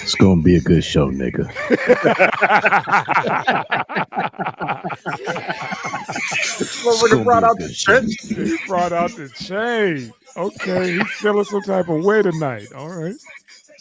It's gonna be a good show, nigga. Motherfucker brought out the show. he brought out the chain. Okay, he's feeling some type of way tonight. All right.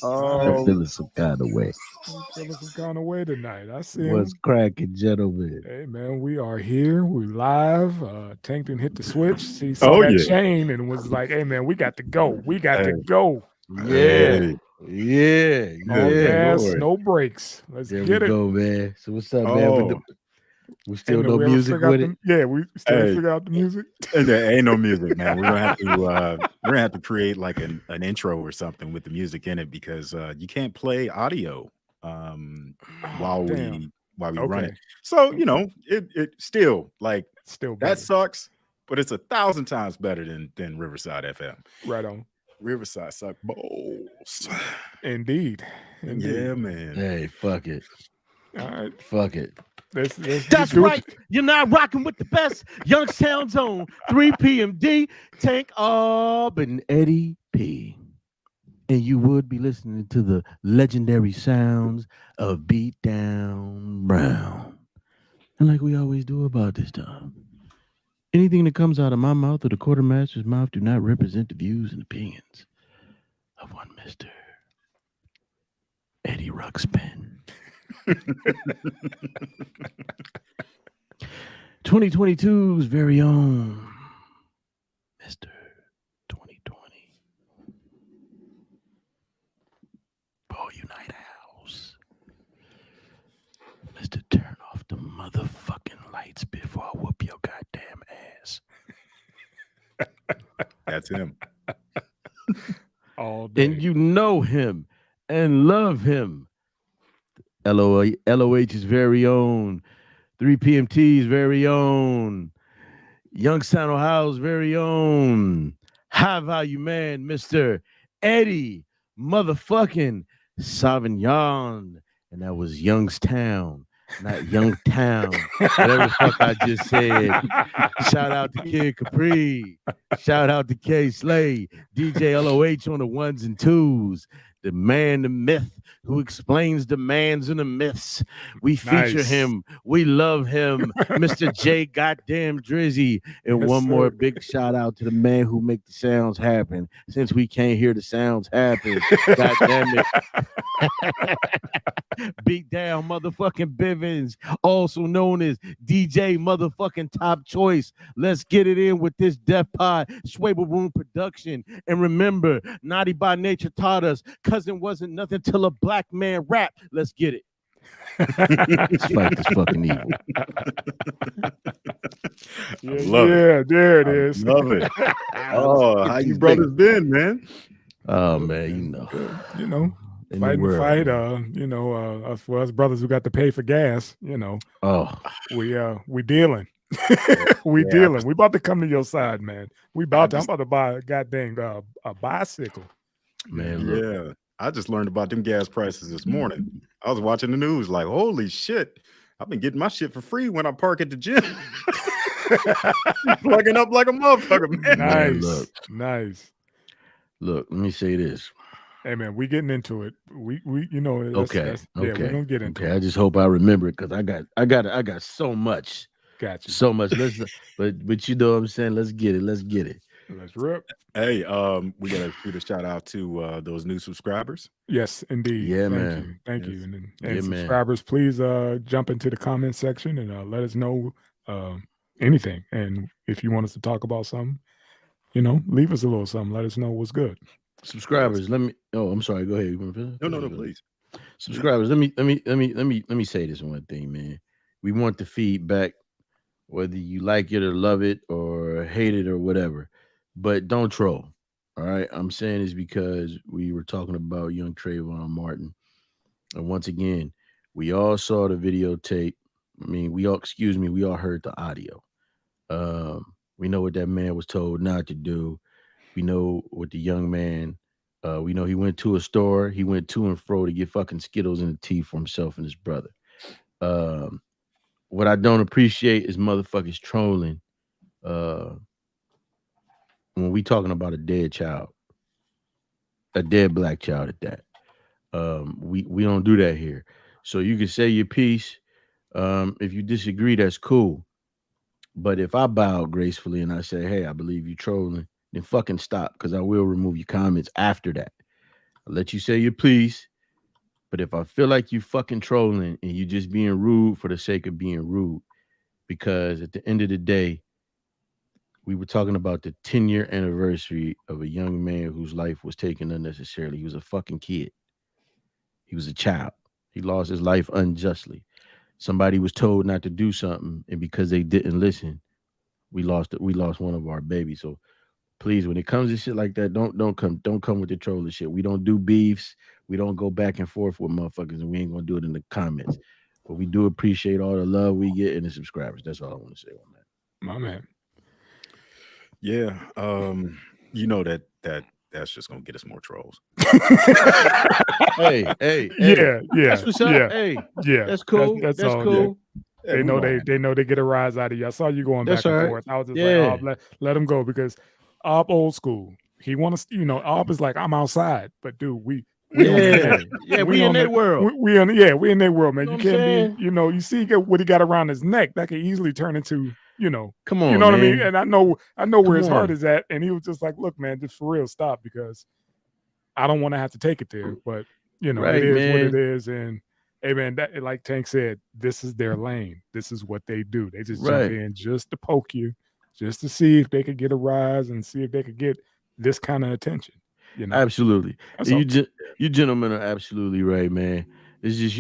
I'm feeling some kind of way. He's feeling some kind of way tonight. I see What's him. cracking, gentlemen? Hey man, we are here. We live. Tankton hit the switch. He saw that chain and was like, "Hey man, we got to go. We got to go." Yeah, yeah. No gas, no brakes. Let's there get we it. go, man. So what's up, man? We still man, no music with it. We still figure out the music. There ain't no music, man. We're gonna have to create like an intro or something with the music in it because you can't play audio while we run it. So it still that sucks, but it's 1,000 times better than Riverside FM. Right on. Riverside suck balls. Indeed. Yeah, man. Hey, fuck it. All right. Fuck it. That's right. You're not rocking with the best. Youngstown Zone, 3 p.m.D. Tank Up and Eddie P. And you would be listening to the legendary sounds of Beat Down Brown. And like we always do about this time, anything that comes out of my mouth or the quartermaster's mouth do not represent the views and opinions of one Mr. Eddie Ruxpin. 2022's very own Mr. 2020. Paul Unite House. Mr. Turn off the motherfucking lights before I whoop your goddamn ass. That's him. All day. And you know him and love him. LOH's very own, 3PMT's very own, Youngstown, Ohio's very own, high value man, Mr. Eddie motherfucking Sauvignon. And that was Youngstown, not Youngtown. Whatever the fuck I just said. Shout out to Kid Capri. Shout out to K Slay, DJ LOH on the ones and twos. The man, the myth, who explains the mans and the myths. We feature him. We love him. Mr. J goddamn Drizzy. And one more big shout out to the man who make the sounds happen. Since we can't hear the sounds happen. God damn it. Beat Down motherfucking Bivens, also known as DJ motherfucking Top Choice. Let's get it in with this Def Pod Schwable Room production. And remember, Naughty by Nature taught us cousin wasn't nothing till a black man rap. Let's get it. Let's fight this fucking evil. There it is. Love it. Oh, how you brothers been, man? Oh man, fighting the fight. For us brothers who got to pay for gas, we dealing. We dealing. We about to come to your side, man. I'm about to buy a goddamn a bicycle. Man, look. Yeah. I just learned about them gas prices this morning. I was watching the news like, holy shit. I've been getting my shit for free when I park at the gym. Plugging up like a motherfucker, man. Nice. Nice. Look, let me say this. Hey man, we getting into it. We okay. We're gonna get into it. I just hope I remember it because I got so much. Gotcha. So much. But you know what I'm saying? Let's get it. Let's rip. Hey, we gotta shoot a shout out to those new subscribers. Yes, indeed. Yeah, Thank you. And subscribers, please jump into the comment section and let us know anything. And if you want us to talk about something, leave us a little something. Let us know what's good. Subscribers, let me. Oh, I'm sorry. Go ahead. You want to finish? No, please. Subscribers, let me say this one thing, man. We want the feedback, whether you like it or love it or hate it or whatever, but don't troll. All right. I'm saying this because we were talking about young Trayvon Martin, and once again, we all saw the videotape. We all heard the audio. We know what that man was told not to do. We know what the young man, we know he went to a store. He went to and fro to get fucking Skittles in the tea for himself and his brother. What I don't appreciate is motherfuckers trolling when we talking about a dead child. a dead black child at that. We don't do that here. So you can say your piece. If you disagree, that's cool. But if I bow gracefully and I say, "Hey, I believe you trolling," then fucking stop, because I will remove your comments after that. I'll let you say your piece. But if I feel like you fucking trolling and you just being rude for the sake of being rude, because at the end of the day, we were talking about the 10-year anniversary of a young man whose life was taken unnecessarily. He was a fucking kid. He was a child. He lost his life unjustly. Somebody was told not to do something, and because they didn't listen, we lost one of our babies. So please, when it comes to shit like that, don't come with the trolling shit. We don't do beefs. We don't go back and forth with motherfuckers, and we ain't gonna do it in the comments. But we do appreciate all the love we get and the subscribers. That's all I want to say on that. My man. Yeah. You know that's just gonna get us more trolls. hey. Yeah. That's what's up. Yeah. Hey, yeah. that's cool. That's all, cool. Yeah. They know they get a rise out of you. I saw you going That's back and right. forth. I was just Yeah. like, oh, let him go, because Ob old school. He wants to, Ob is like, I'm outside, but dude, we we in their world. We in their world, man. You know You can't be, you see what he got around his neck. That could easily turn into, Come on, you know man. what I mean? And I know where his Come heart on. is at. And he was just like, look, man, just for real, stop, because I don't want to have to take it there. But Right, it is man. what it is. And hey, man, that, like Tank said, this is their lane. This is what they do. They just jump in just to poke you, just to see if they could get a rise and see if they could get this kind of attention. Absolutely. You gentlemen are absolutely right, man. It's just,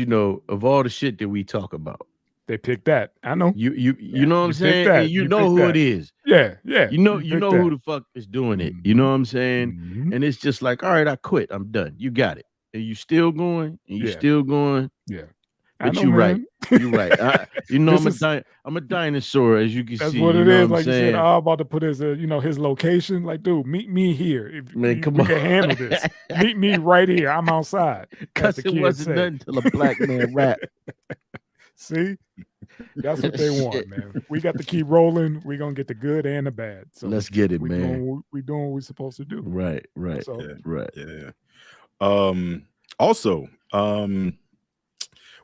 of all the shit that we talk about, they picked that. I know. You know what I'm saying? That. And you know who it is. Yeah. You know who the fuck is doing it. You know what I'm saying? Mm-hmm. And it's just like, all right, I quit. I'm done. You got it. And you still going, and you Yeah. still going. Yeah. But know, you're man. right. You're right. I'm a dinosaur, as you can That's see. what it is. Like saying? you said, I'm about to put his, his location. Like, dude, meet me here. If Man, come we on. can handle this. Meet me right here. I'm outside. Because it wasn't nothing till a black man rap. See? That's what they want, man. We got to keep rolling. We're going to get the good and the bad. So let's get it, man. We're doing what we're supposed to do. Right. So, right. Yeah. Also,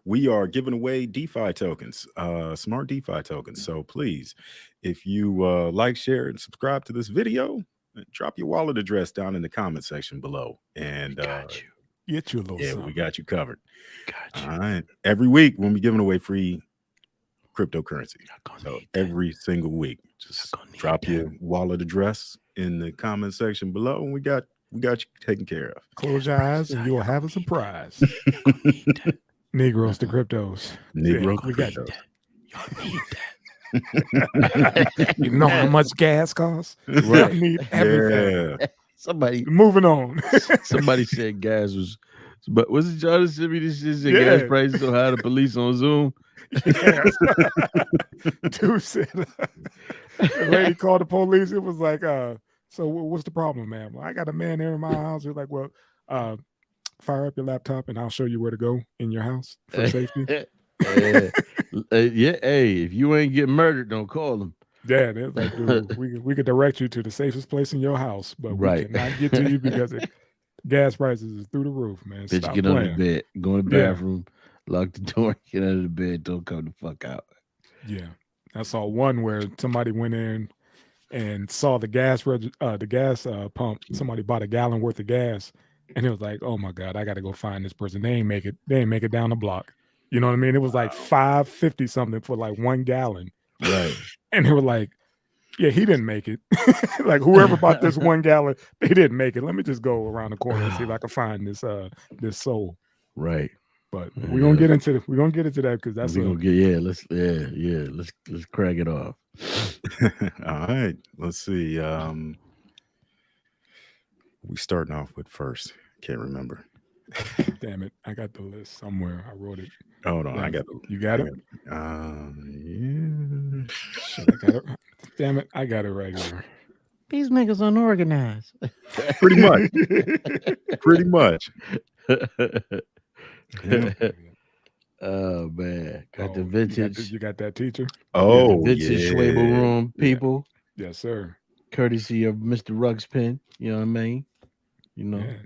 we are giving away DeFi tokens, smart DeFi tokens. So please, if you like, share, and subscribe to this video, drop your wallet address down in the comment section below. And get you a little something. We got you covered. Got you. All right. Every week when we're giving away free cryptocurrency. So every single week, just drop your wallet address in the comment section below, and we got you taken care of. Close your eyes and you'll have a surprise. Negroes to cryptos. Negroes we to cryptos. Y'all need that. You know how much gas costs? Right. You need everything. Yeah. Somebody moving on. Somebody said gas was, but was it y'all that sent me this shit? Said gas prices so high, the police on Zoom. Yes. Dude said, the lady called the police. It was like, so what's the problem, ma'am? Well, I got a man here in my house. He's like, well, fire up your laptop and I'll show you where to go in your house for safety. Yeah. Hey, if you ain't getting murdered, don't call them. Yeah, they're like, dude, we could direct you to the safest place in your house, but we cannot get to you because gas prices is through the roof, man. Bitch, Stop get playing. under the bed, go in the bathroom, lock the door, get under the bed, don't come the fuck out. Yeah, I saw one where somebody went in and saw the gas pump. Somebody bought a gallon worth of gas, and it was like, oh my god, I got to go find this person. They ain't make it down the block. You know what I mean? It was like $5.50 something for like 1 gallon. Right. And they were like, yeah, he didn't make it. Like whoever bought this 1 gallon, they didn't make it. Let me just go around the corner and see if I can find this soul. Right. But we're gonna get into that because that's let's crack it off. All right. Let's see. We starting off with first. Can't remember. Damn it. I got the list somewhere. I wrote it. Hold on. You got it? Yeah. Shit, I got it. Damn it. I got it right here. These niggas unorganized. Pretty much. Pretty much. Yeah. Oh man. Got the vintage. You got that teacher? Oh, the vintage Schwabel room, people. Yes, sir. Courtesy of Mr. Rugspen. You know what I mean? You know. Yeah.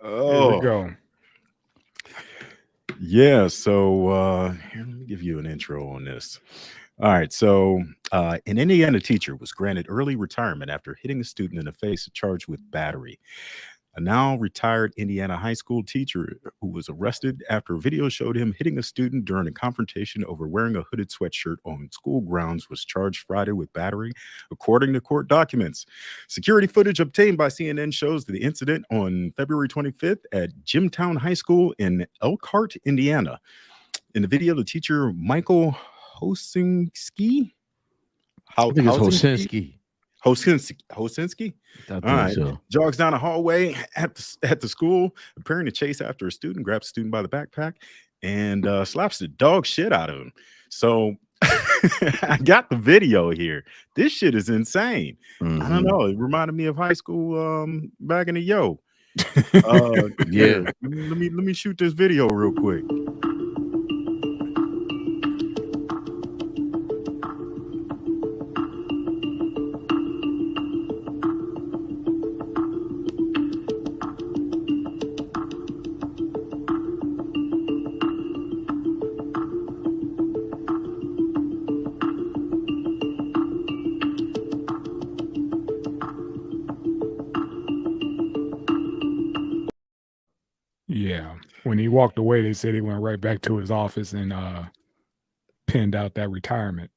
Here we go. Yeah, so here, let me give you an intro on this. All right, so an Indiana teacher was granted early retirement after hitting a student in the face charged with battery. A now retired Indiana high school teacher who was arrested after a video showed him hitting a student during a confrontation over wearing a hooded sweatshirt on school grounds was charged Friday with battery, according to court documents. Security footage obtained by CNN shows the incident on February 25th at Jimtown High School in Elkhart, Indiana. In the video, the teacher, Michael Hosinski, I think it's Hosinski. Hosinski. All right. So. Jogs down the hallway at the school, preparing to chase after a student, grabs a student by the backpack, and slaps the dog shit out of him. So I got the video here. This shit is insane. Mm-hmm. I don't know. It reminded me of high school back in the yo. Yeah. Let me shoot this video real quick. Yeah. When he walked away, they said he went right back to his office and pinned out that retirement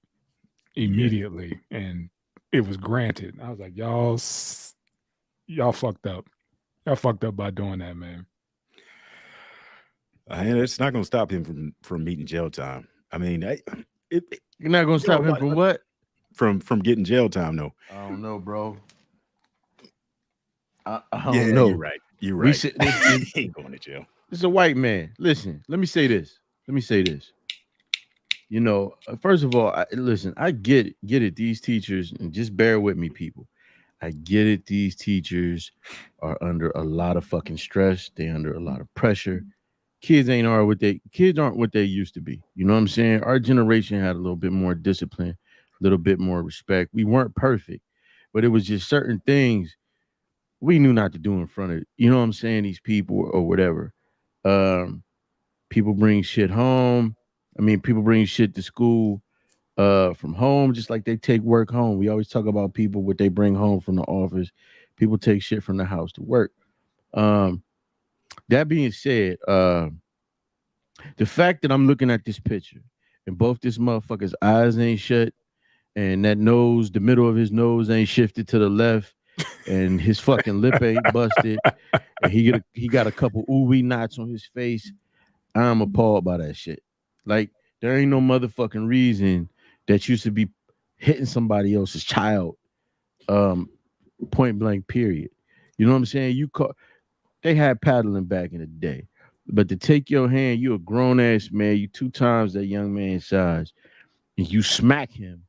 immediately. Yeah. And it was granted. I was like, y'all fucked up. Y'all fucked up by doing that, man. And it's not going to stop him from meeting jail time. I mean, you're not going to stop him from what? From getting jail time, though. I don't know, bro. I don't know. You're right. You're right. He ain't going to jail. This is a white man. Listen, let me say this. You know, first of all, I get it. These teachers, and just bear with me, people. I get it. These teachers are under a lot of fucking stress. They're under a lot of pressure. Kids aren't what they used to be. You know what I'm saying? Our generation had a little bit more discipline, a little bit more respect. We weren't perfect, but it was just certain things we knew not to do in front of, you know what I'm saying, these people or whatever. People bring shit home. I mean, people bring shit to school from home, just like they take work home. We always talk about people, what they bring home from the office. People take shit from the house to work. That being said, the fact that I'm looking at this picture and both this motherfucker's eyes ain't shut and that nose, the middle of his nose ain't shifted to the left, and his fucking lip ain't busted, and he got a couple ooey knots on his face. I'm appalled by that shit. Like, there ain't no motherfucking reason that you should be hitting somebody else's child, point blank, period. You know what I'm saying? They had paddling back in the day, but to take your hand, you a grown ass man, you 2 times that young man's size, and you smack him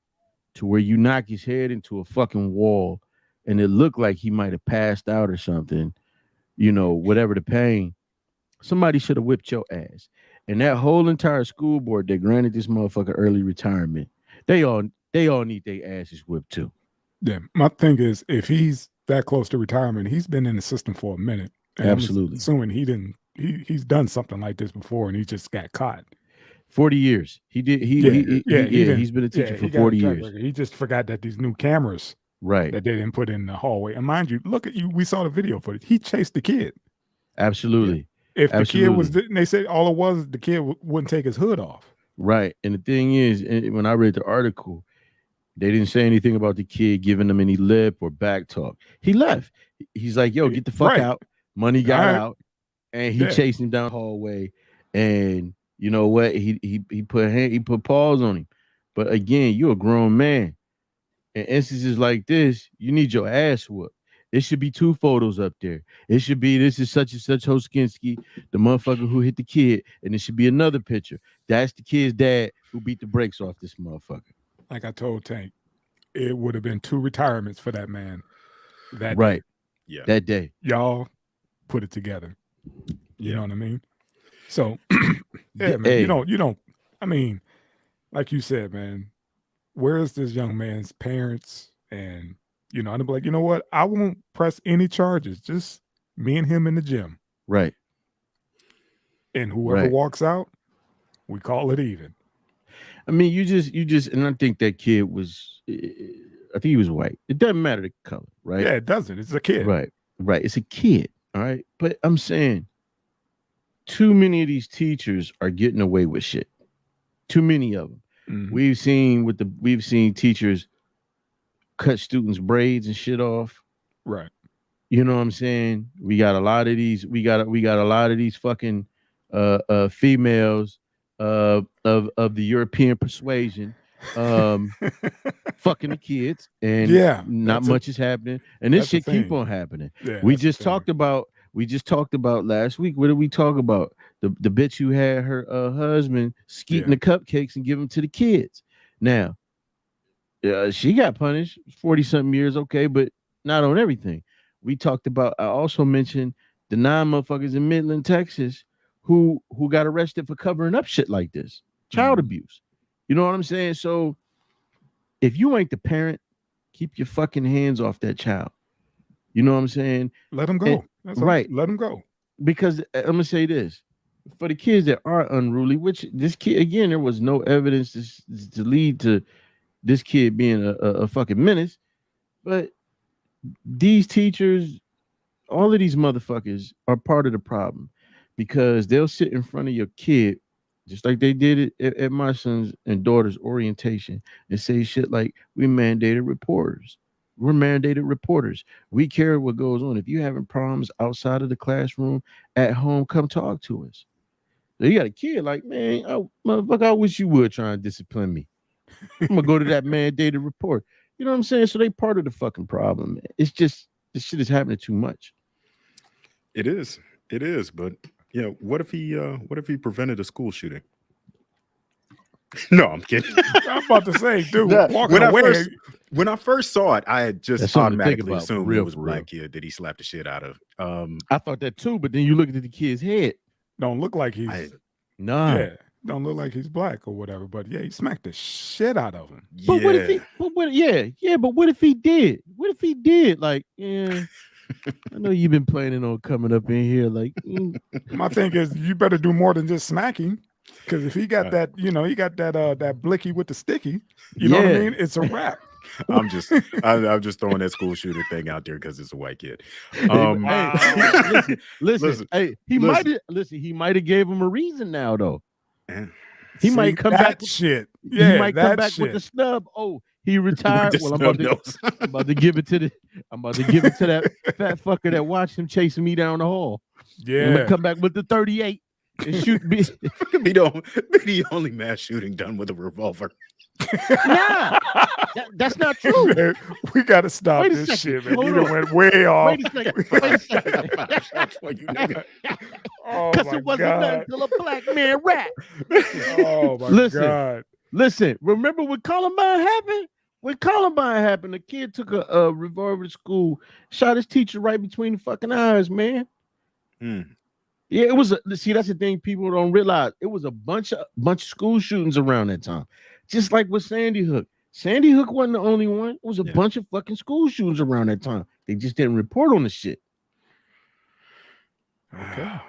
to where you knock his head into a fucking wall, and it looked like he might have passed out or something, you know, whatever the pain, somebody should have whipped your ass. And that whole entire school board that granted this motherfucker early retirement, they all need their asses whipped too. Yeah, my thing is, if he's that close to retirement, he's been in the system for a minute. Absolutely. I'm assuming he's done something like this before and he just got caught. 40 years. He did. He's been a teacher for 40 years. He just forgot that these new cameras, right, that they didn't put in the hallway. And mind you, look at you. We saw the video footage. He chased the kid. Absolutely. Yeah. If the kid was, they said all it was, the kid wouldn't take his hood off. Right. And the thing is, when I read the article, they didn't say anything about the kid giving them any lip or back talk. He left. He's like, yo, get the fuck out. Money got out. And he chased him down the hallway. And you know what? He put paws on him. But again, you're a grown man. In instances like this, you need your ass whooped. It should be 2 photos up there. It should be, this is such and such Hosinski, the motherfucker who hit the kid, and it should be another picture. That's the kid's dad who beat the brakes off this motherfucker. Like I told Tank, it would have been 2 retirements for that man. That right. Day. Yeah. That day. Y'all put it together. You know what I mean? So yeah, man, you don't, I mean, like you said, man, where is this young man's parents? And, you know, I'd be like, you know what? I won't press any charges. Just me and him in the gym. Right. And whoever walks out, we call it even. I mean, you just, and I think that kid was, I think he was white. It doesn't matter the color, right? Yeah, it doesn't. It's a kid. Right. It's a kid. All right. But I'm saying too many of these teachers are getting away with shit. Too many of them. Mm-hmm. We've seen teachers cut students' braids and shit off. Right. You know what I'm saying? We got a lot of these. We got a lot of these fucking females of the European persuasion, fucking the kids, and not much is happening. And this shit keep on happening. Yeah, we just talked about last week. What did we talk about? The bitch who had her husband skeeting the cupcakes and give them to the kids. Now, she got punished 40-something years, okay, but not on everything. We talked about. I also mentioned the 9 motherfuckers in Midland, Texas, who got arrested for covering up shit like this, child abuse. You know what I'm saying? So, if you ain't the parent, keep your fucking hands off that child. You know what I'm saying? Let them go. That's right. Let them go. Because I'm gonna say this: for the kids that are unruly, which this kid, again, there was no evidence to lead to this kid being a fucking menace, but these teachers, all of these motherfuckers are part of the problem, because they'll sit in front of your kid, just like they did it at my son's and daughter's orientation, and say shit like, we're mandated reporters. We care what goes on. If you're having problems outside of the classroom, at home, come talk to us. So you got a kid like, man, motherfucker, I wish you would try and discipline me. I'm gonna go to that mandated report. You know what I'm saying? So they part of the fucking problem. It's just, this shit is happening too much. It is. But what if he prevented a school shooting? No, I'm kidding. I'm about to say, dude, walking away. When I first saw it, I had just automatically assumed it was a black kid that he slapped the shit out of. I thought that too, but then you look at the kid's head. Don't look like he's don't look like he's black or whatever. But yeah, he smacked the shit out of him. But what if he? But what if he did? What if he did? Like, I know you've been planning on coming up in here. Like, my thing is, you better do more than just smacking. Because if he got that, he got that blicky with the sticky. You know what I mean? It's a wrap. I'm just throwing that school shooter thing out there because it's a white kid. Listen. Hey, he might have gave him a reason now though. He might come back. Shit. Yeah, he might come back with the snub. Oh, he retired. Well, I'm about to give it to that fat fucker that watched him chasing me down the hall. Yeah, I'm gonna come back with the 38 and shoot me. be the only mass shooting done with a revolver. Nah, that's not true. Man, we got to stop this shit, man. You went way off. Wait a second. Because it wasn't nothing till a black man rap. Oh my God. Listen, remember when Columbine happened? When Columbine happened, the kid took a revolver to school, shot his teacher right between the fucking eyes, man. Yeah, it was that's the thing people don't realize. It was a bunch of school shootings around that time. Just like with Sandy Hook. Sandy Hook wasn't the only one. It was a bunch of fucking school shootings around that time. They just didn't report on the shit. Okay.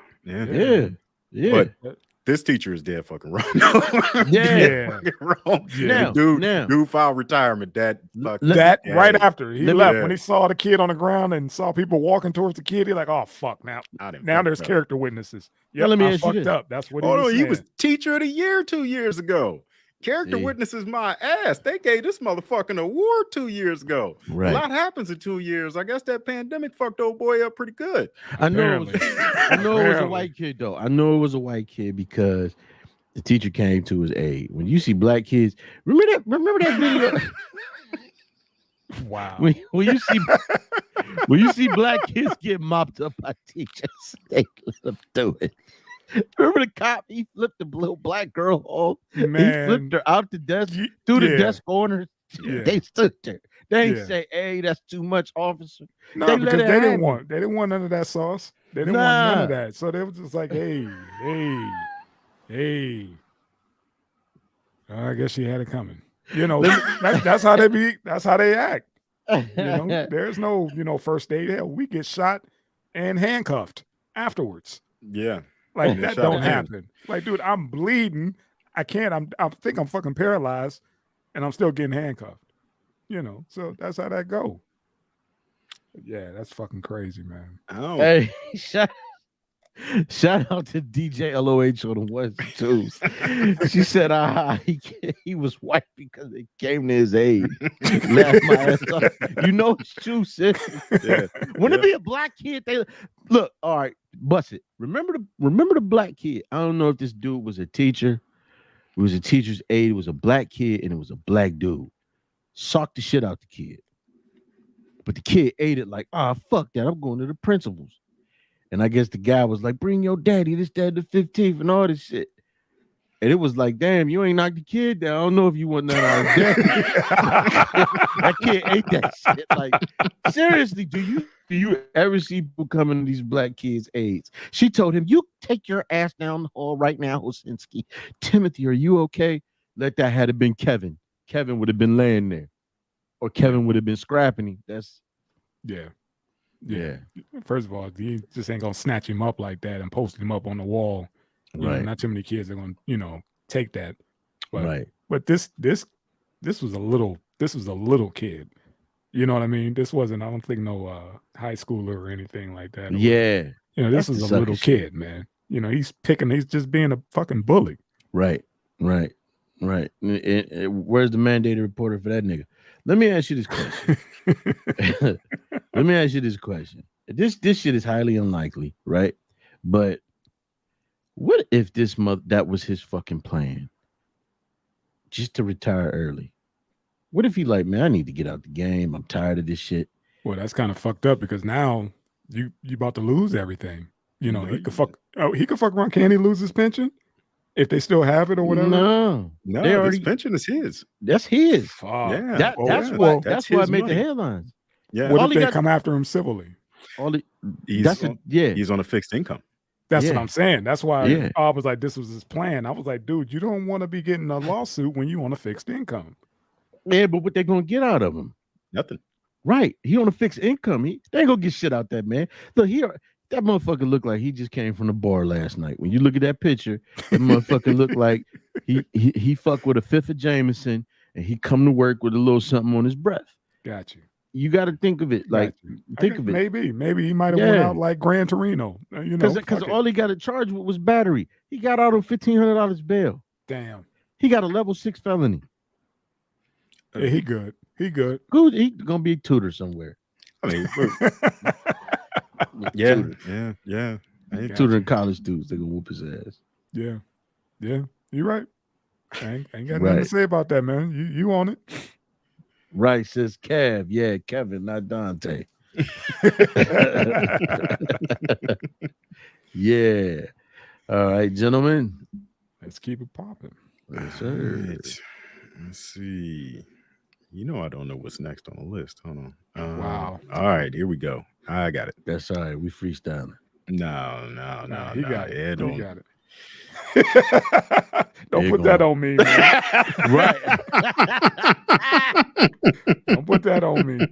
Yeah. But this teacher is dead fucking wrong. Fucking wrong. Yeah. Dude filed retirement. Right after he left, when he saw the kid on the ground and saw people walking towards the kid, he like, oh fuck, now there's character witnesses. Yeah, let me ask you up. That's what he was teacher of the year 2 years ago. Character witnesses my ass. They gave this motherfucker an award 2 years ago. Right. A lot happens in 2 years. I guess that pandemic fucked old boy up pretty good. I know it was a white kid though. I know it was a white kid because the teacher came to his aid. When you see black kids, remember that video? Wow. When you see black kids get mopped up by teachers, they let them do it. Remember the cop? He flipped the little black girl off. Man. He flipped her out the desk, through the desk corner. Yeah. They stood there. They didn't say, "Hey, that's too much, officer." No, because they didn't want none of that sauce. They didn't want none of that. So they was just like, "Hey." I guess she had it coming. That's how they be. That's how they act. There's no first date. Hell, we get shot and handcuffed. afterwards. Yeah. Like that don't happen. Like, dude, I'm bleeding. I can't. I think I'm fucking paralyzed, and I'm still getting handcuffed. You know, so that's how that go. Yeah, that's fucking crazy, man. Oh. Hey, shout out to DJ LOH on the ones and twos. She said, he was white because it came to his aid. Laugh my ass off. You know it's true, sis. Yeah. When it be a black kid, they look, all right, bust it. Remember the black kid. I don't know if this dude was a teacher. It was a teacher's aide. It was a black kid, and it was a black dude. Socked the shit out the kid. But the kid ate it like, fuck that. I'm going to the principal's. And I guess the guy was like, bring your daddy, this, that, the 15th, and all this shit. And it was like, damn, you ain't knocked the kid down. I don't know if you want that out of daddy. That kid ate that shit. Like, seriously, do you ever see people coming to these black kids' aides? She told him, you take your ass down the hall right now, Hosinski. Timothy, are you okay? Let that had it been Kevin. Kevin would have been laying there. Or Kevin would have been scrapping him. That's yeah. First of all, you just ain't gonna snatch him up like that and post him up on the wall. You know, not too many kids are gonna, take that. But, But this was a little kid. You know what I mean? This wasn't, I don't think, no high schooler or anything like that. Yeah. This is a little kid, man. He's just being a fucking bully. Right. Where's the mandated reporter for that nigga? Let me ask you this question. This shit is highly unlikely, right? But what if that was his fucking plan? Just to retire early. What if he like, man, I need to get out the game. I'm tired of this shit. Well, that's kind of fucked up because now you about to lose everything. He could fuck around. Can he lose his pension? If they still have it or whatever? No, his pension is his. That's his. Fuck. Yeah. That's why I made the headlines. Yeah. What if they come after him civilly? He's on a fixed income. That's what I'm saying. That's why I was like, this was his plan. I was like, dude, you don't want to be getting a lawsuit when you on a fixed income. Yeah, but what they gonna get out of him? Nothing. Right. He on a fixed income. They ain't gonna get shit out that man. Look, that motherfucker looked like he just came from the bar last night. When you look at that picture, that motherfucker looked like he fucked with a fifth of Jameson and he come to work with a little something on his breath. Got you. You got to think of it like think of it. Maybe he might have went out like Gran Torino. Because all he got to charge with was battery. He got out on $1,500 bail. Damn. He got a level 6 felony. Yeah, he good. Good. He gonna be a tutor somewhere. I mean, yeah. Tutoring college dudes, they gonna whoop his ass. Yeah. You're right. I ain't got nothing to say about that, man. You on it. Right, says Kev. Yeah, Kevin, not Dante. Yeah. All right, gentlemen. Let's keep it popping. Yes, sir. Right. Let's see. I don't know what's next on the list. Hold on. Wow. All right, here we go. I got it. That's all right. We freestyling. No. He got it. Yeah, He got it. Don't put that on me, man. Right. Don't put that on me.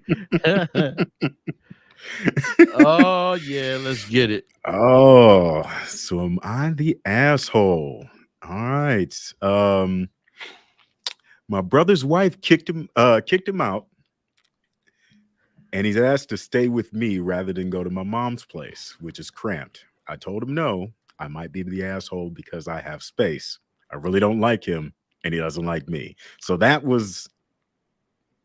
Oh, yeah, let's get it. Oh, so am I the asshole? All right. My brother's wife kicked him out, and he's asked to stay with me rather than go to my mom's place, which is cramped. I told him no. I might be the asshole because I have space. I really don't like him, and he doesn't like me. So that was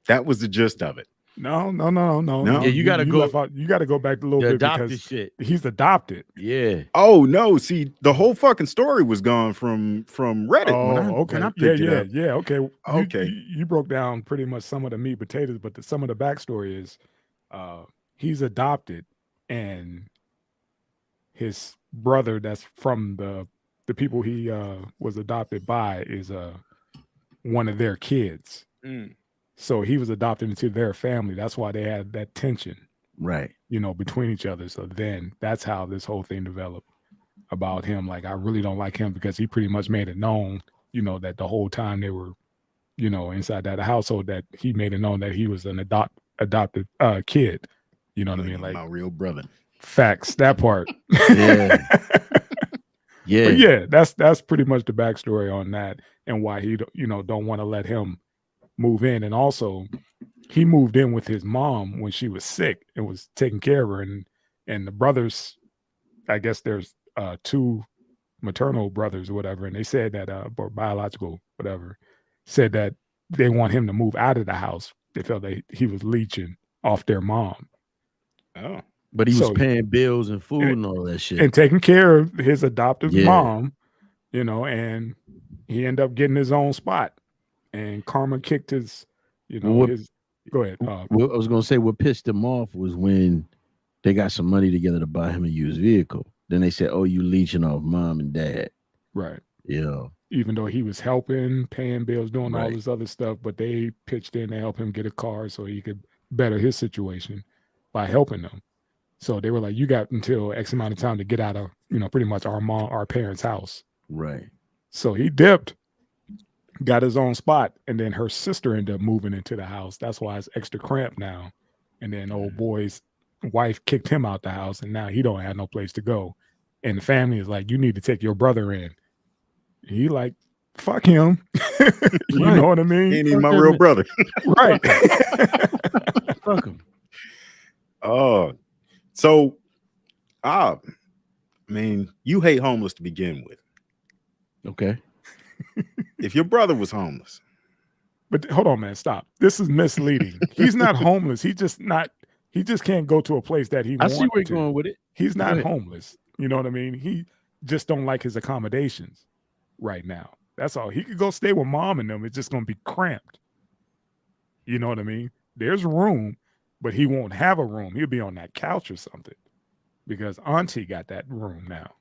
the gist of it. No. Yeah, you gotta go. You gotta go back a little bit because shit. He's adopted. Yeah. Oh no! See, the whole fucking story was gone from Reddit. When I picked it up. Yeah. Okay. Okay. You broke down pretty much some of the meat and potatoes, but some of the backstory is, he's adopted, and his brother, that's from the people he was adopted by, is one of their kids. So he was adopted into their family. That's why they had that tension, right? Between each other. So then that's how this whole thing developed about him. Like, I really don't like him because he pretty much made it known, that the whole time they were, inside that household, that he made it known that he was an adopted kid. You know what I mean? Like, my real brother. Facts. That part. Yeah. Yeah. But yeah, that's pretty much the backstory on that and why he don't want to let him move in. And also, he moved in with his mom when she was sick and was taking care of her. And the brothers, I guess there's 2 maternal brothers or whatever, and they said that or biological whatever, said that they want him to move out of the house. They felt that he was leeching off their mom. Oh. But he was paying bills and food and all that shit. And taking care of his adoptive mom, and he ended up getting his own spot. And karma kicked his, his. Go ahead. I was gonna say what pissed him off was when they got some money together to buy him a used vehicle. Then they said, "Oh, you leeching off mom and dad." Right. Yeah. Even though he was helping, paying bills, doing all this other stuff, but they pitched in to help him get a car so he could better his situation by helping them. So they were like, "You got until X amount of time to get out of, pretty much our parents' house." Right. So he dipped, got his own spot, and then her sister ended up moving into the house. That's why it's extra cramped now. And then old boy's wife kicked him out the house, and now he don't have no place to go. And the family is like, "You need to take your brother in." He like, fuck him. You know what I mean? He ain't even my real brother. Right. Fuck him. Oh, so, I mean, you hate homeless to begin with. Okay. If your brother was homeless. But hold on, man, stop. This is misleading. He's not homeless. He just can't go to a place that he wants to. I see where you're going with it. He's not homeless. You know what I mean? He just don't like his accommodations right now. That's all. He could go stay with mom and them. It's just going to be cramped. You know what I mean? There's room, but he won't have a room. He'll be on that couch or something because auntie got that room now.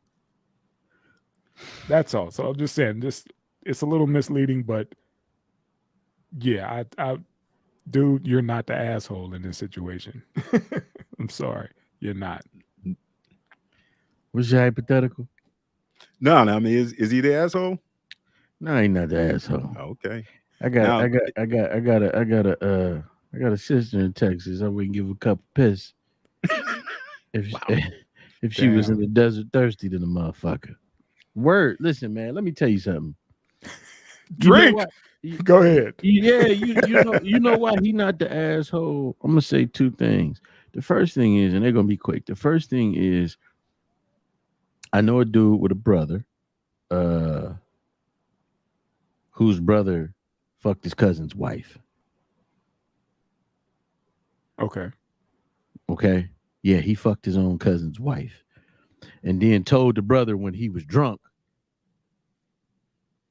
That's all. So I'm just saying this, it's a little misleading, but yeah, dude, you're not the asshole in this situation. I'm sorry. You're not. What's your hypothetical? No, I mean, is he the asshole? No, he's not the asshole. Okay. I got a sister in Texas. I wouldn't give a cup of piss if she was in the desert thirsty to the motherfucker. Word. Listen, man, let me tell you something. Drink. Go ahead. Yeah, you know why he not the asshole? I'm gonna say 2 things. The first thing is, and they're gonna be quick. The first thing is, I know a dude with a brother, whose brother fucked his cousin's wife. Okay. Yeah, he fucked his own cousin's wife. And then told the brother when he was drunk,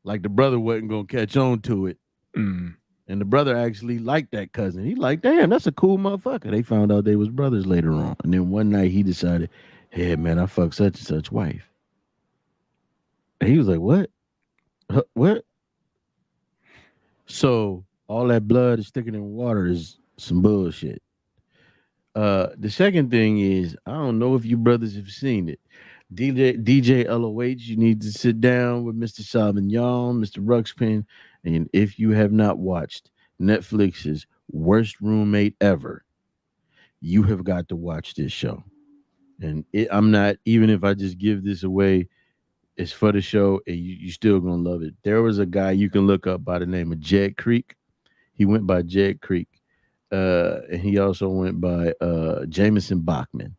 like the brother wasn't gonna catch on to it. Mm. And the brother actually liked that cousin. He like, damn, that's a cool motherfucker. They found out they was brothers later on. And then one night he decided, hey man, I fucked such and such wife. And he was like, what? What? So all that blood is thicker than water is some bullshit. The second thing is, I don't know if you brothers have seen it. DJ LOH, you need to sit down with Mr. Sauvignon, Mr. Ruxpin, and if you have not watched Netflix's Worst Roommate Ever, you have got to watch this show. And I'm not, even if I just give this away, it's for the show, and you still gonna love it. There was a guy you can look up by the name of Jed Creek. He went by Jed Creek. And he also went by Jameson Bachman.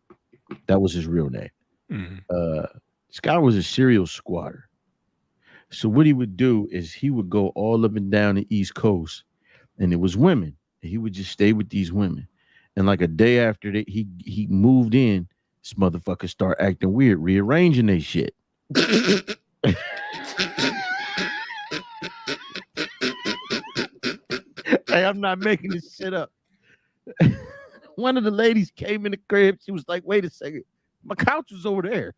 That was his real name. Mm-hmm. This guy was a serial squatter. So what he would do is he would go all up and down the East Coast, and it was women. And he would just stay with these women. And like a day after that, he moved in, this motherfucker start acting weird, rearranging their shit. Hey, I'm not making this shit up. One of the ladies came in the crib. She was like, wait a second. My couch was over there.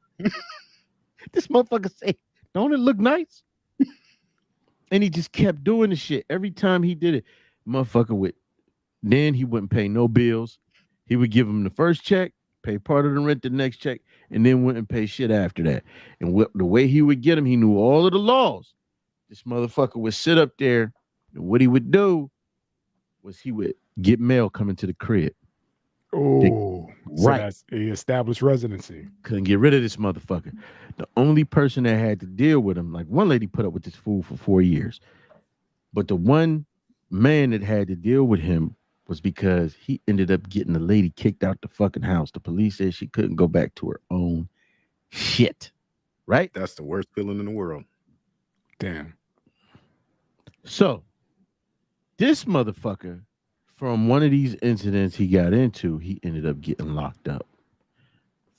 This motherfucker said, don't it look nice? And he just kept doing the shit. Every time he did it, motherfucker would. Then he wouldn't pay no bills. He would give him the first check, pay part of the rent the next check, and then wouldn't pay shit after that. And the way he would get him, he knew all of the laws. This motherfucker would sit up there, and what he would do was he would get mail coming to the crib. Oh, so that's he established residency. Couldn't get rid of this motherfucker. The only person that had to deal with him, like one lady put up with this fool for 4 years, but the one man that had to deal with him was because he ended up getting the lady kicked out the fucking house. The police said she couldn't go back to her own shit. Right? That's the worst feeling in the world. Damn. So, this motherfucker, from one of these incidents he got into, he ended up getting locked up.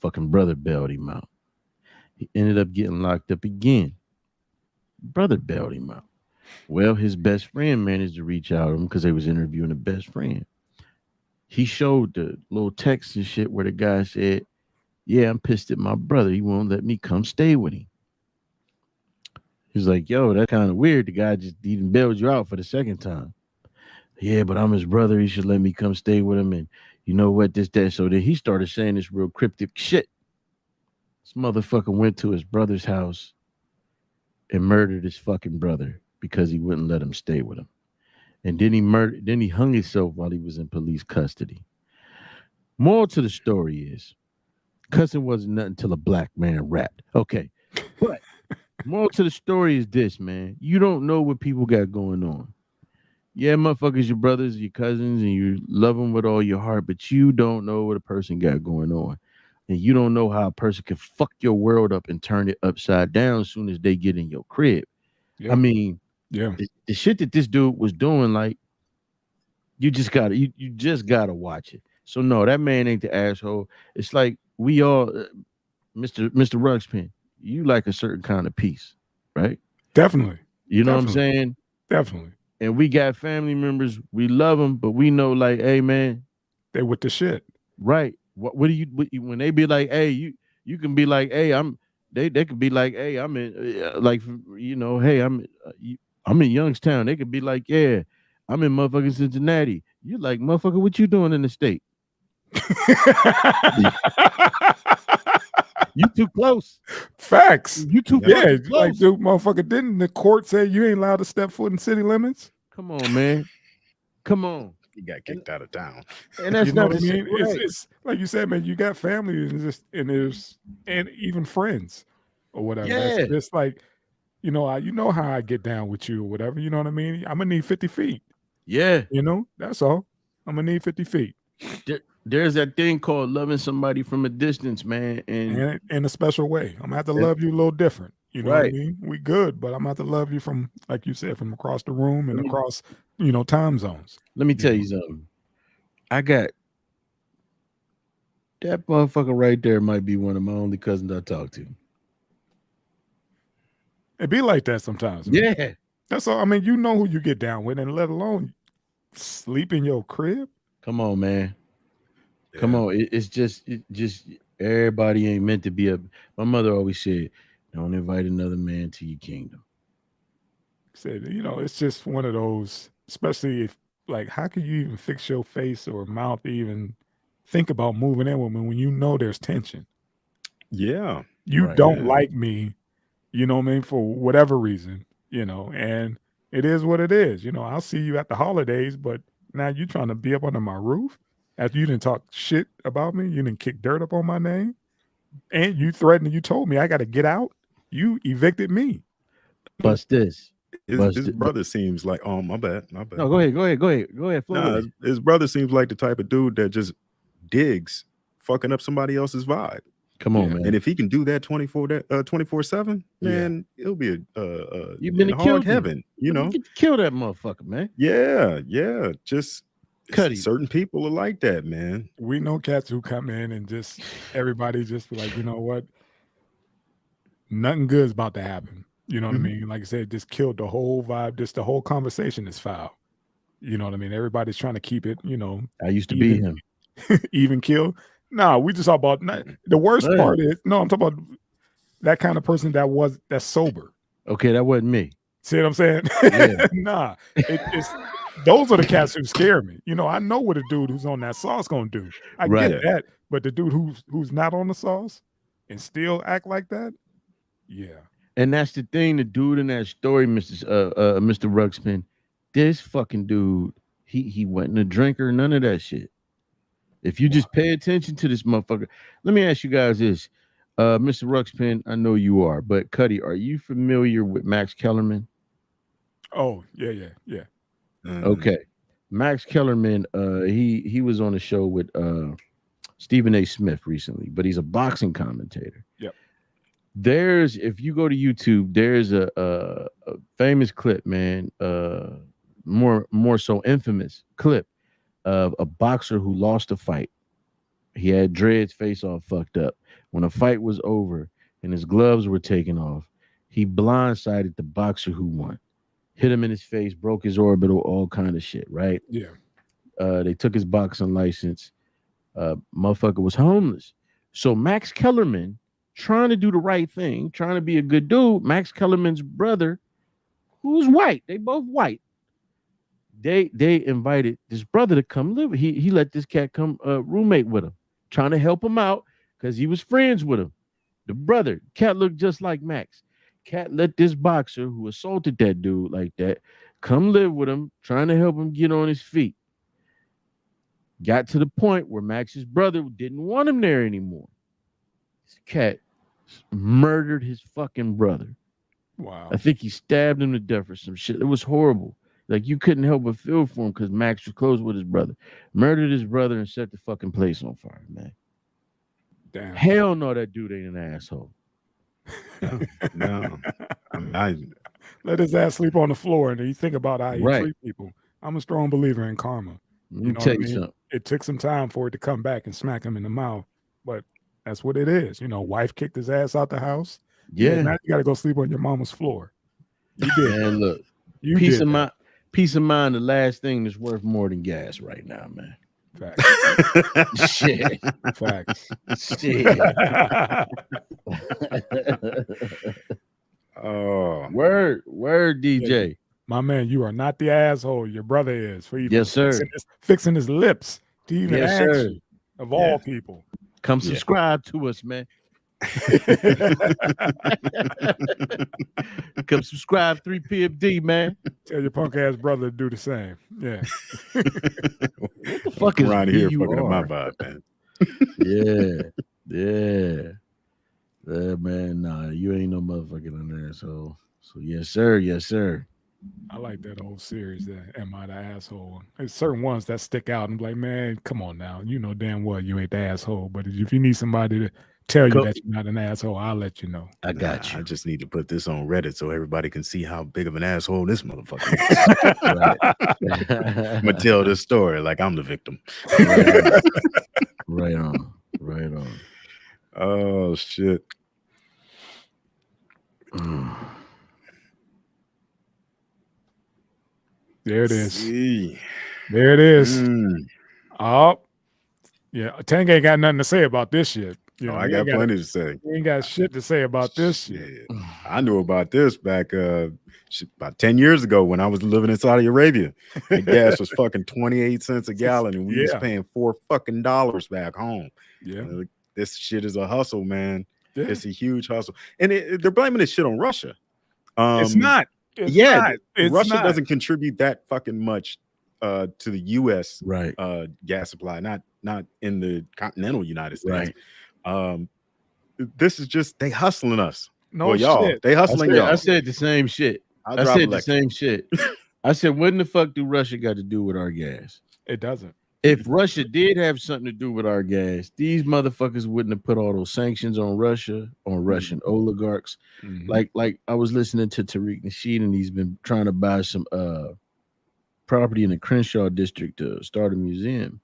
Fucking brother bailed him out. He ended up getting locked up again. Brother bailed him out. Well, his best friend managed to reach out to him because they was interviewing a best friend. He showed the little text and shit where the guy said, yeah, I'm pissed at my brother. He won't let me come stay with him. He's like, yo, that's kind of weird. The guy just even bailed you out for the second time. Yeah, but I'm his brother. He should let me come stay with him. And you know what, this, that. So then he started saying this real cryptic shit. This motherfucker went to his brother's house and murdered his fucking brother because he wouldn't let him stay with him. And then he hung himself while he was in police custody. Moral to the story is, cussing wasn't nothing till a black man rapped. Okay. But moral to the story is this, man. You don't know what people got going on. Yeah, motherfuckers, your brothers, your cousins, and you love them with all your heart, but you don't know what a person got going on. And you don't know how a person can fuck your world up and turn it upside down as soon as they get in your crib. Yeah. I mean, the shit that this dude was doing, like, you just gotta watch it. So no, that man ain't the asshole. It's like we all, Mr. Ruxpin, you like a certain kind of peace, right? Definitely. You know what I'm saying? Definitely. And we got family members, we love them, but we know, like, hey, man, they with the shit, right? What do you when they be like, hey, you can be like, hey, they could be like, hey, I'm in, like, you know, hey, I'm in Youngstown. They could be like, yeah, I'm in motherfucking Cincinnati. You like, motherfucker, what you doing in the state? You too close. Facts. You too close. Like, dude, motherfucker, didn't the court say you ain't allowed to step foot in city limits? Come on, man. Come on. You got kicked out of town. And that's not what I mean. It's like you said, man, you got family and even friends or whatever. Yeah. That's just like, you know how I get down with you or whatever. You know what I mean? I'm gonna need 50 feet. Yeah. You know, that's all. I'm gonna need 50 feet. There's that thing called loving somebody from a distance, man. And in a special way. I'm gonna have to love you a little different. You know what I mean? We good, but I'm gonna have to love you from, like you said, from across the room and across, time zones. Let me tell you something. I got that motherfucker right there might be one of my only cousins I talk to. It be like that sometimes. Man. Yeah. That's all. I mean, you know who you get down with, and let alone sleep in your crib. Come on, man. Yeah. Come on. It's just everybody ain't meant to be my mother always said, don't invite another man to your kingdom. Said, it's just one of those, especially if, like, how can you even fix your face or mouth to even think about moving in with me when you know there's tension? Yeah. You don't like me, you know what I mean, for whatever reason, and it is what it is. I'll see you at the holidays, but now you trying to be up under my roof after you didn't talk shit about me, you didn't kick dirt up on my name, and you threatened, you told me I got to get out. You evicted me. Bust this. His brother seems like, my bad. No, go ahead. Nah, his brother seems like the type of dude that just digs fucking up somebody else's vibe. Come on, man. And if he can do that 24/7, man, it'll be you've been a hard heaven, Kill that motherfucker, man. Yeah. Just certain people are like that, man. We know cats who come in and just everybody just be like, you know what? Nothing good's about to happen. You know what I mean? Like I said, just killed the whole vibe. Just the whole conversation is foul. You know what I mean? Everybody's trying to keep it, I used to be him. Even kill. Nah, we just talk about the worst part is I'm talking about that kind of person that's sober. Okay, that wasn't me. See what I'm saying? Yeah. Nah, it's those are the cats who scare me. I know what a dude who's on that sauce gonna do. I get that, but the dude who's not on the sauce and still act like that, yeah. And that's the thing, the dude in that story, Mr. Ruxpin, this fucking dude, he wasn't a drinker, none of that shit. If you just pay attention to this motherfucker. Let me ask you guys this. Mr. Ruxpin, I know you are, but Cuddy, are you familiar with Max Kellerman? Oh, yeah. Okay. Max Kellerman, he was on a show with Stephen A. Smith recently, but he's a boxing commentator. Yep. If you go to YouTube, there's a famous clip, man, more so infamous clip of a boxer who lost a fight. He had dreads, face all fucked up. When a fight was over and his gloves were taken off, he blindsided the boxer who won. Hit him in his face, broke his orbital, all kind of shit, right? Yeah. They took his boxing license. Motherfucker was homeless. So Max Kellerman, trying to do the right thing, trying to be a good dude, Max Kellerman's brother, who's white, they both white. They invited this brother to come live. He let this cat come roommate with him, trying to help him out because he was friends with him. The brother, cat looked just like Max. Cat let this boxer who assaulted that dude like that come live with him, trying to help him get on his feet. Got to the point where Max's brother didn't want him there anymore. This cat murdered his fucking brother. Wow. I think he stabbed him to death or some shit. It was horrible. Like, you couldn't help but feel for him because Max was close with his brother. Murdered his brother and set the fucking place on fire, man. Damn. Hell no, that dude ain't an asshole. No. Let his ass sleep on the floor and you think about how you Right. treat people. I'm a strong believer in karma. Let me tell you something. It took some time for it to come back and smack him in the mouth, but that's what it is. Wife kicked his ass out the house. Yeah. Now you got to go sleep on your mama's floor. You did. Man, look. Peace of mind, the last thing that's worth more than gas right now, man. Facts. Shit. Facts. Shit. Oh, word, DJ. Yeah, my man, you are not the asshole. Your brother is. For even yes, sir. Fixing his lips to even yes, ask sir. you, of all people. Come subscribe to us, man. Come subscribe 3PMD, man. Tell your punk ass brother to do the same. Yeah. What the fuck is around here fucking up my vibe, man? Yeah, man. Nah, you ain't no motherfucking an asshole. So yes, sir. I like that old series, that Am I the Asshole? There's certain ones that stick out and be like, man, come on now. You know damn well you ain't the asshole. But if you need somebody to tell you that you're not an asshole, I'll let you know. I got you. I just need to put this on Reddit so everybody can see how big of an asshole this motherfucker is. I'm gonna tell this story like I'm the victim. Right on. Oh shit. There it is. There it is. Oh, yeah. Tank ain't got nothing to say about this shit. I got plenty to say. He ain't got shit to say about this shit. I knew about this back about 10 years ago when I was living in Saudi Arabia. The gas was fucking 28 cents a gallon, and we was paying $4 fucking back home. Yeah, this shit is a hustle, man. Yeah. It's a huge hustle, and they're blaming this shit on Russia. It's not. Russia doesn't contribute that fucking much to the U.S. Gas supply, not in the continental United States. Right. This is just they hustling us. No y'all, shit. they hustling y'all. I said the same shit. I said the same shit. I said, what in the fuck do Russia got to do with our gas? It doesn't. If Russia did have something to do with our gas, these motherfuckers wouldn't have put all those sanctions on Russia, on Russian oligarchs. Like I was listening to Tariq Nasheed, and he's been trying to buy some property in the Crenshaw district to start a museum.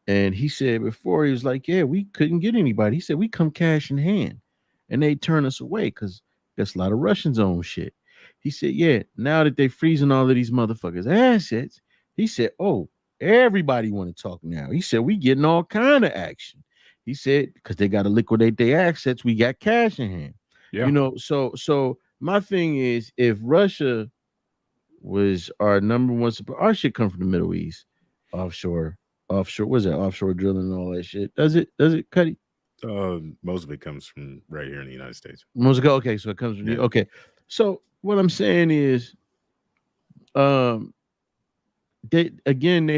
And he said before, he was like, yeah, we couldn't get anybody. He said, we come cash in hand. And they turn us away because there's a lot of Russians own shit. He said, yeah, now that they freezing all of these motherfuckers' assets, he said, oh, everybody want to talk now. He said, we getting all kind of action. He said, because they got to liquidate their assets, we got cash in hand. Yeah. So my thing is, if Russia was our number one supplier, our shit come from the Middle East, offshore, what's that? Offshore drilling and all that shit. Does it, Cuddy? Most of it comes from right here in the United States. Okay, so it comes from you. Okay. So what I'm saying is, they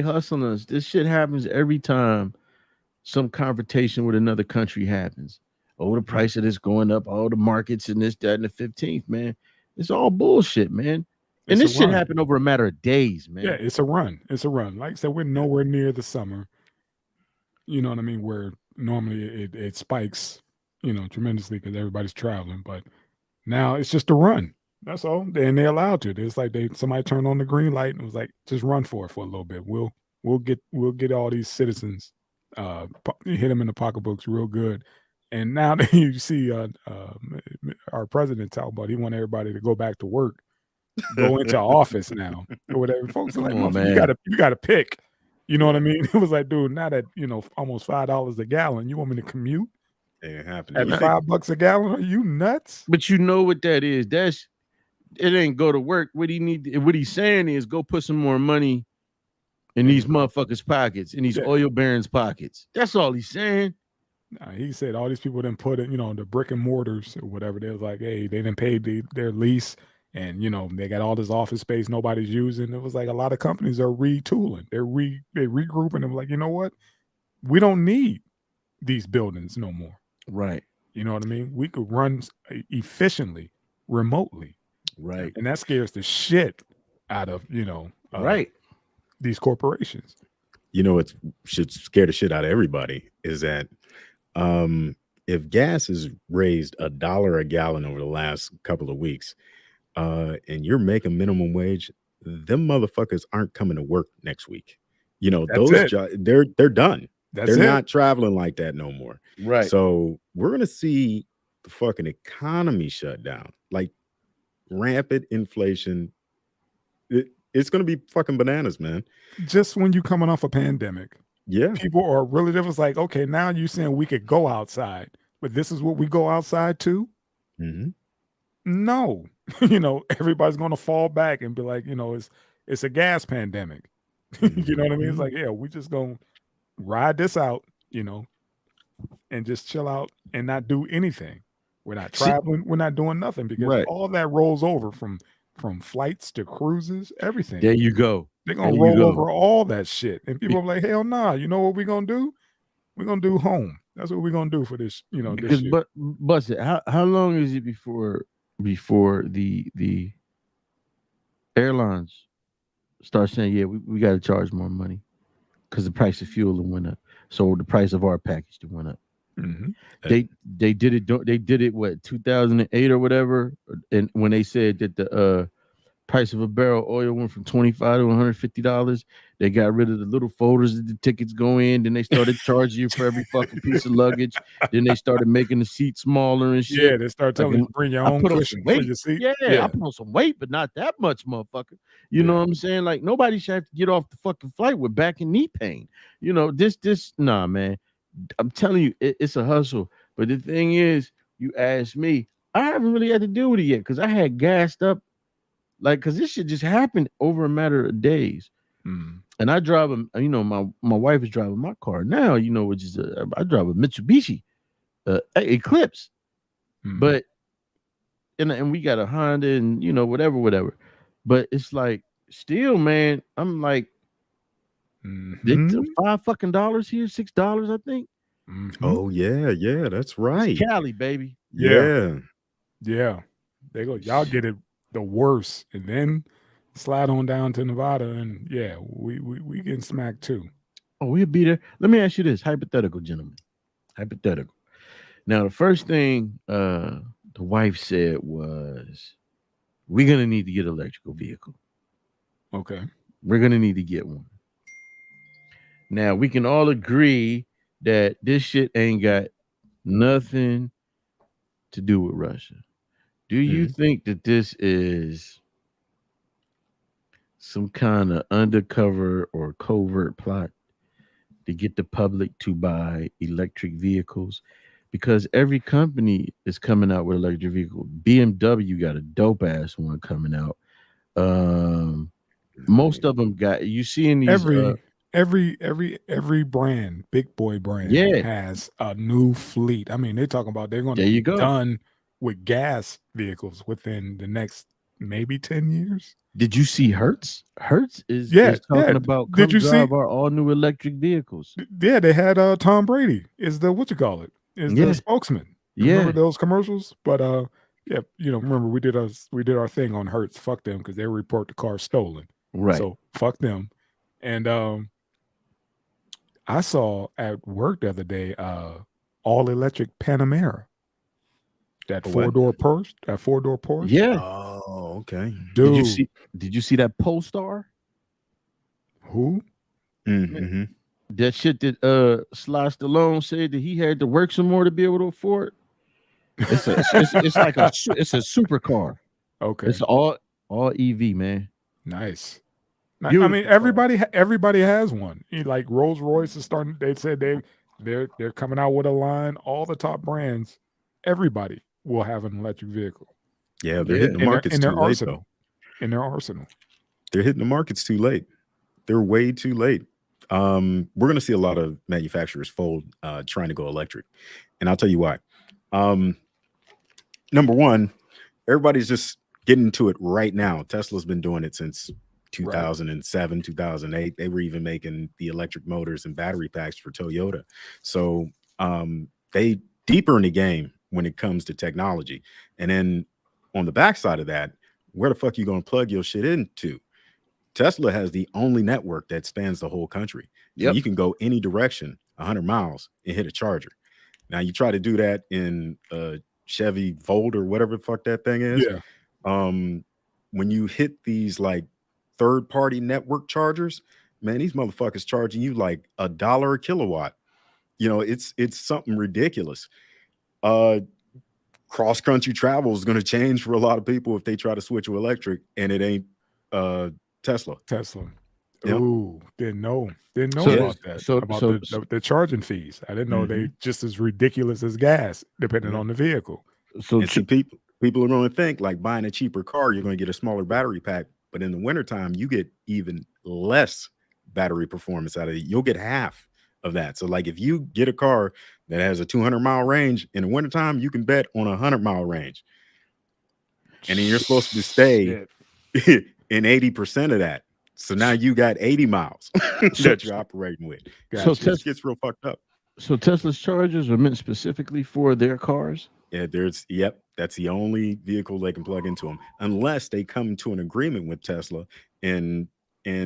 hustling us. This shit happens every time some confrontation with another country happens. Oh, the price of this going up, all the markets and this, that, and the 15th, man. It's all bullshit, man. And this shit happened over a matter of days, man. Yeah, it's a run. It's a run. Like I said, we're nowhere near the summer. You know what I mean? Where normally it spikes, tremendously because everybody's traveling. But now it's just a run. That's all. And they allowed to. It's like somebody turned on the green light and was like, just run for it for a little bit. We'll get all these citizens, hit them in the pocketbooks real good. And now that you see our president talk about he want everybody to go back to work, go into office now or whatever. Folks are like, man, you gotta pick. You know what I mean? It was like, dude, now that almost $5 a gallon, you want me to commute? Ain't happening. At $5 a gallon? Are you nuts? But you know what that is? It ain't go to work. What he's saying is go put some more money in these motherfuckers' pockets, in these oil barons' pockets. That's all he's saying. He said all these people didn't put it, the brick and mortars or whatever. They was like, hey, they didn't pay their lease, and they got all this office space nobody's using. It was like a lot of companies are retooling. They're regrouping. And like, you know what? We don't need these buildings no more. Right. You know what I mean? We could run efficiently, remotely. Right. And that scares the shit out of, right, these corporations. It should scare the shit out of everybody is that if gas has raised $1 a gallon over the last couple of weeks, and you're making minimum wage, them motherfuckers aren't coming to work next week. Those jobs, they're done. They're not traveling like that no more. Right. So we're gonna see the fucking economy shut down, like rampant inflation. It's gonna be fucking bananas, man. Just when you coming off a pandemic. Yeah. People are really, it was like, okay, now you saying we could go outside, but this is what we go outside to? Mm-hmm. No. Everybody's going to fall back and be like, it's a gas pandemic. You know what I mean? It's like, yeah, we just going to ride this out, and just chill out and not do anything. We're not traveling. We're not doing nothing because all that rolls over from flights to cruises, everything. There you go. They're going to roll over all that shit. And people are like, hell nah. You know what we're going to do? We're going to do home. That's what we're going to do for this, this year. But Busted, how long is it before the airlines start saying, yeah, we got to charge more money because the price of fuel went up. So the price of our package went up. Mm-hmm. They did it what 2008 or whatever, and when they said that the price of a barrel of oil went from $25 to $150, they got rid of the little folders that the tickets go in. Then they started charging you for every fucking piece of luggage. Then they started making the seat smaller and shit. Yeah, they started telling you to bring your own cushion for your seat. Yeah, I put on some weight, but not that much, motherfucker. You know what I'm saying? Like nobody should have to get off the fucking flight with back and knee pain. Nah, man. I'm telling you, it's a hustle. But the thing is, you ask me, I haven't really had to deal with it yet because I had gassed up. Like, because this shit just happened over a matter of days. And I drive my wife is driving my car now, which is I drive a Mitsubishi Eclipse. But and we got a Honda and whatever. But it's like still, man, I'm like $5 fucking here, $6, I think. Oh yeah, that's right. It's Cali, baby. Yeah. They go, y'all get it the worst, and then slide on down to Nevada, and we getting smacked too. Oh, we'll be there. Let me ask you this, hypothetical, gentlemen. Hypothetical. Now, the first thing the wife said was, we're gonna need to get an electrical vehicle. Okay. We're gonna need to get one. Now, we can all agree that this shit ain't got nothing to do with Russia. Do you think that this is some kind of undercover or covert plot to get the public to buy electric vehicles? Because every company is coming out with electric vehicle. BMW got a dope ass one coming out. Most of them got, you see in these every brand, big boy brand, has a new fleet. I mean, they're talking about they're going to be done with gas vehicles within the next maybe 10 years. Did you see Hertz? Hertz is talking about Did you drive our all new electric vehicles. Yeah, they had Tom Brady is the the spokesman. Remember those commercials? But yeah, remember we did our thing on Hertz. Fuck them because they report the car stolen. Right. So fuck them. And I saw at work the other day all electric Panamera. That four-door Porsche. Yeah. Oh, okay. Dude. Did you see that Polestar? Who? Mm-hmm. That shit that Sly Stallone said that he had to work some more to be able to afford. It's like a supercar. Okay. It's all EV, man. Nice. Beautiful. I mean, everybody has one. Like Rolls Royce is starting. They said they're coming out with a line. All the top brands, everybody will have an electric vehicle. Yeah, they're hitting the markets too late, though. In their arsenal. They're hitting the markets too late. They're way too late. We're going to see a lot of manufacturers fold trying to go electric. And I'll tell you why. Number one, everybody's just getting into it right now. Tesla's been doing it since 2007, 2008. They were even making the electric motors and battery packs for Toyota. So they deeper in the game when it comes to technology. And then on the backside of that, where the fuck you going to plug your shit into? Tesla has the only network that spans the whole country. Yep. You can go any direction 100 miles and hit a charger. Now you try to do that in a Chevy Volt or whatever the fuck that thing is. Yeah. When you hit these like third-party network chargers, man, these motherfuckers charging you like $1 a kilowatt. It's something ridiculous. Cross-country travel is going to change for a lot of people if they try to switch to electric, and it ain't Tesla. Yep. Ooh, didn't know about that. The charging fees. I didn't know they just as ridiculous as gas, depending on the vehicle. So people are going to think like buying a cheaper car, you're going to get a smaller battery pack, but in the wintertime, you get even less battery performance out of it. You'll get half of that. So like if you get a car that has a 200-mile range in the wintertime, you can bet on a 100-mile range. And then you're supposed to stay in 80% of that. So now you got 80 miles that you're operating with. So it gets real fucked up. So Tesla's chargers are meant specifically for their cars? Yeah, that's the only vehicle they can plug into them, unless they come to an agreement with Tesla and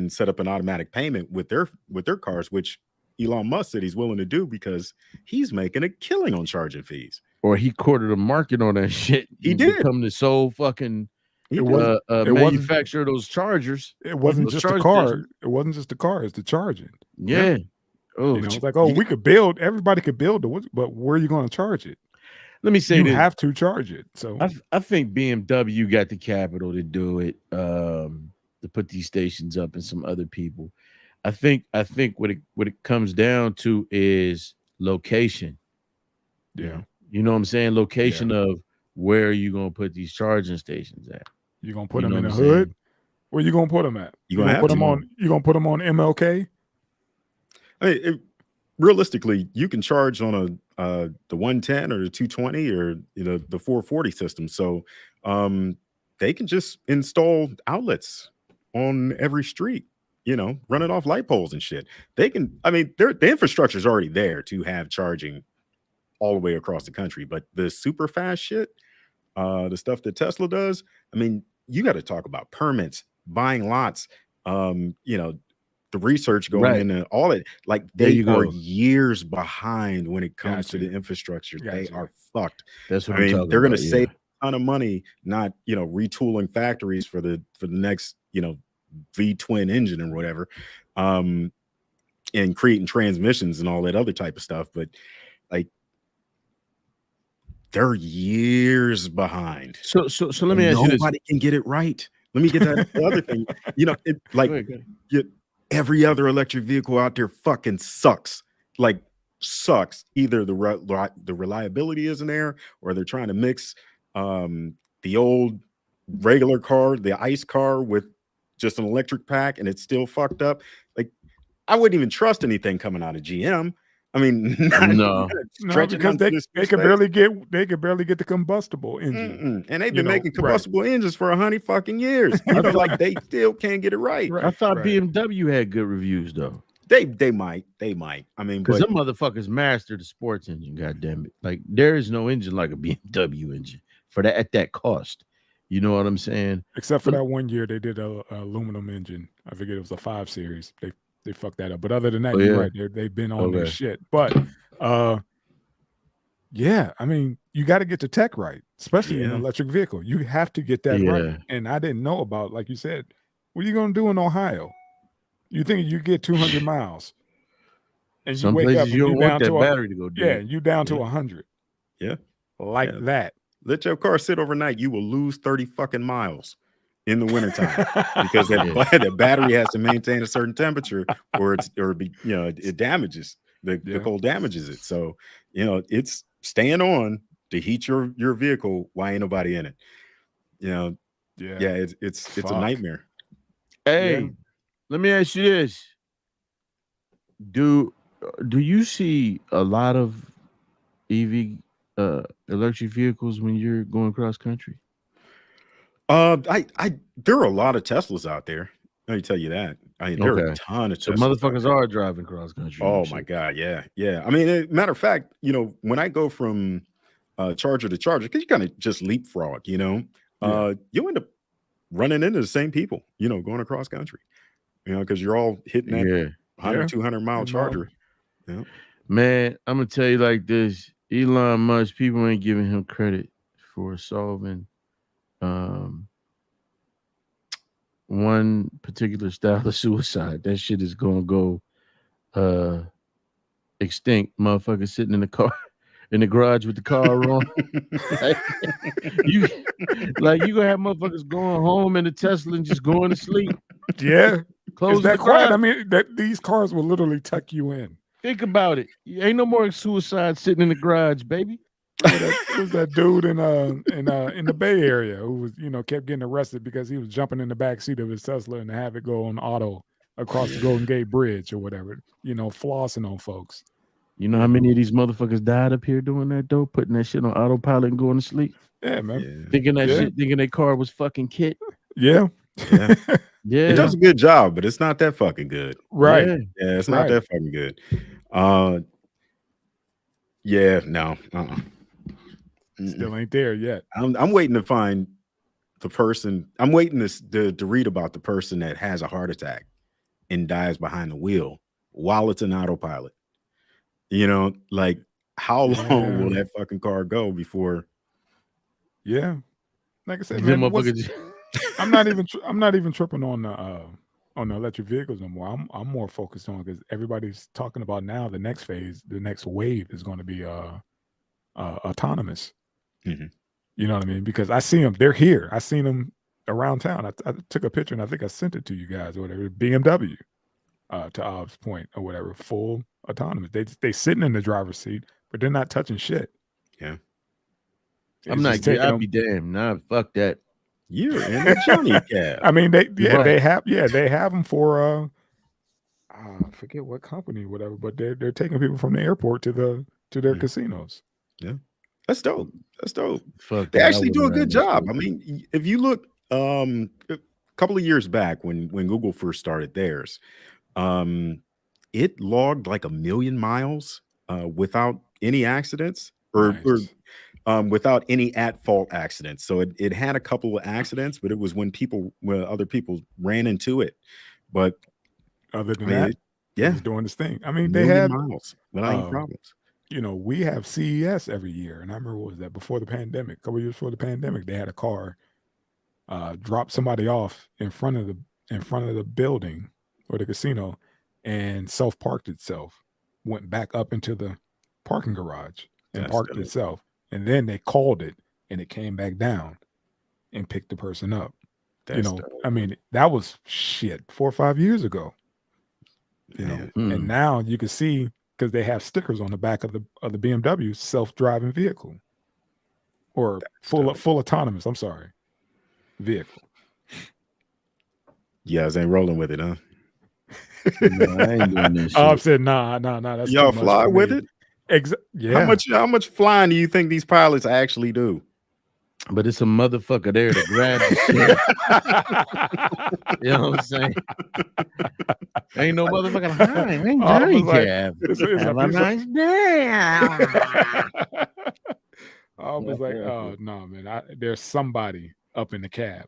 set up an automatic payment with their cars, which Elon Musk said he's willing to do because he's making a killing on charging fees. Or he quartered a market on that shit. He did become the sole fucking manufacturer of those chargers. It wasn't just the car. It wasn't just the car. It's the charging. Yeah. Oh, it's like, we could build. Everybody could build it, but where are you going to charge it? Let me say you have to charge it. So I think BMW got the capital to do it, to put these stations up, and some other people. I think what it comes down to is location. Yeah. You know what I'm saying? Location of where are you going to put these charging stations at? You going to put them in the hood? Where you going to put them at? You going to put them on MLK? I mean, realistically, you can charge on the 110 or the 220 or the 440 system. So they can just install outlets on every street, run it off light poles and shit. They can, I mean, the infrastructure is already there to have charging all the way across the country. But the super fast shit, the stuff that Tesla does, I mean, you got to talk about permits, buying lots, the research going into all it. Like they are years behind when it comes to the infrastructure. They are fucked. That's what I'm talking about. They're going to save a ton of money, not retooling factories for the next V-twin engine or whatever, and creating transmissions and all that other type of stuff. But like they're years behind. So let me ask you this. Nobody can get it right. Let me get that other thing. Every other electric vehicle out there fucking sucks. Like sucks. Either the reliability isn't there, or they're trying to mix the old regular car, the ICE car, with just an electric pack, and it's still fucked up. Like I wouldn't even trust anything coming out of GM. I mean, No, because they could barely get the combustible engine, and they've been making combustible engines for 100 fucking years. Like they still can't get it right. I thought BMW had good reviews though. They might. I mean, because some motherfuckers mastered the sports engine. God damn it! Like there is no engine like a BMW engine for that at that cost. You know what I'm saying? Except for that one year they did a aluminum engine. I forget, it was a 5 Series. They fucked that up. But other than that, you're right. They've been on their shit. But yeah, I mean, you got to get the tech right, especially in an electric vehicle. You have to get that right. And I didn't know about, like you said, what are you going to do in Ohio? You think you get 200 miles and some you wake up and you don't want that to battery to go down. Yeah, you down to 100. Yeah. Like that. Let your car sit overnight. You will lose 30 fucking miles in the wintertime because the battery has to maintain a certain temperature it damages. The cold damages it. So, it's staying on to heat your vehicle while ain't nobody in it. It's a nightmare. Hey, let me ask you this. Do you see a lot of EV electric vehicles when you're going cross country? There are a lot of Teslas out there. Let me tell you that. I mean, there are a ton of Teslas. So motherfuckers are driving cross country. Oh my God, yeah. I mean, matter of fact, when I go from charger to charger, because you kind of just leapfrog, you end up running into the same people, going across country, because you're all hitting that 100, 200 mile charger. Yeah. Man, I'm gonna tell you like this: Elon Musk, people ain't giving him credit for solving one particular style of suicide. That shit is gonna go extinct. Motherfucker sitting in the car in the garage with the car on. you gonna have motherfuckers going home in the Tesla and just going to sleep. Yeah. Close that quiet. I mean, these cars will literally tuck you in. Think about it. Ain't no more suicide sitting in the garage, baby. There's that dude in the Bay Area who was, kept getting arrested because he was jumping in the back seat of his Tesla and have it go on auto across the Golden Gate Bridge or whatever, flossing on folks. You know how many of these motherfuckers died up here doing that though, putting that shit on autopilot and going to sleep? Yeah, man. Thinking that shit, thinking their car was fucking kit. Yeah. It does a good job, but it's not that fucking good. Right. Yeah, it's not that fucking good. No. Still ain't there yet. I'm waiting to find the person. I'm waiting to read about the person that has a heart attack and dies behind the wheel while it's an autopilot. Like how long will that fucking car go before? Yeah, like I said, man, I'm not even tripping on the electric vehicles no more. I'm more focused on, because everybody's talking about now the next phase, the next wave is going to be autonomous. Mm-hmm. You know what I mean? Because I see them, they're here. I seen them around town. I took a picture and I think I sent it to you guys or whatever. BMW, to Ob's point or whatever, full autonomous. They sitting in the driver's seat, but they're not touching shit. Yeah. I'm not. I'd be damned. Nah, fuck that. You're in the Johnny cab. I mean, they have them for I forget what company, whatever, but they're taking people from the airport to their casinos. Yeah, that's dope. Fuck, they actually do a good job. I mean, if you look, a couple of years back when Google first started theirs, it logged like 1 million miles without any accidents or without any at-fault accidents. So it had a couple of accidents, but it was when other people ran into it. But other than that, it was doing this thing. I mean, they had miles without any problems. We have CES every year, and I remember, what was that, before the pandemic? A couple years before the pandemic, they had a car drop somebody off in front of the building or the casino, and self-parked itself, went back up into the parking garage and parked itself. And then they called it, and it came back down and picked the person up. I mean, that was 4 or 5 years ago. And now you can see, because they have stickers on the back of the BMW self-driving vehicle, or full autonomous. I'm sorry, vehicle. You guys ain't rolling with it, huh? No, I ain't doing this shit. I said, nah. That's y'all too much fly for with me. it. Yeah. How much flying do you think these pilots actually do? But it's a motherfucker there to grab the shit. You know what I'm saying? Ain't no motherfucking hi, ain't Johnny Cab. Have a nice day. I was like, oh no, man. There's somebody up in the cab,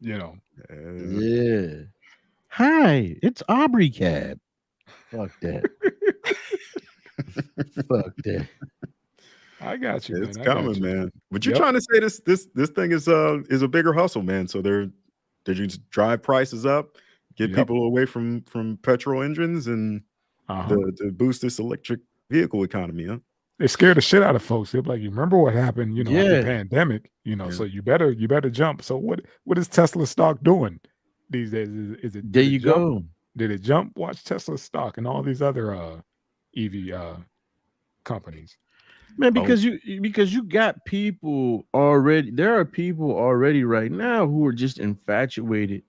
you know. Yeah. Hi, it's Aubrey Cab. Fuck that. Fuck that. I got you, it's man. coming, man. But you're trying to say this thing is a bigger hustle, man. So they're just drive prices up, get people away from petrol engines, and to boost this electric vehicle economy, huh? They scare the shit out of folks. They're like, you remember what happened, you know, after the pandemic, you know, so you better jump. So what is Tesla stock doing these days? Is it there you go? Did it jump? Watch Tesla stock and all these other EV companies. Man, because you got people already. There are people already right now who are just infatuated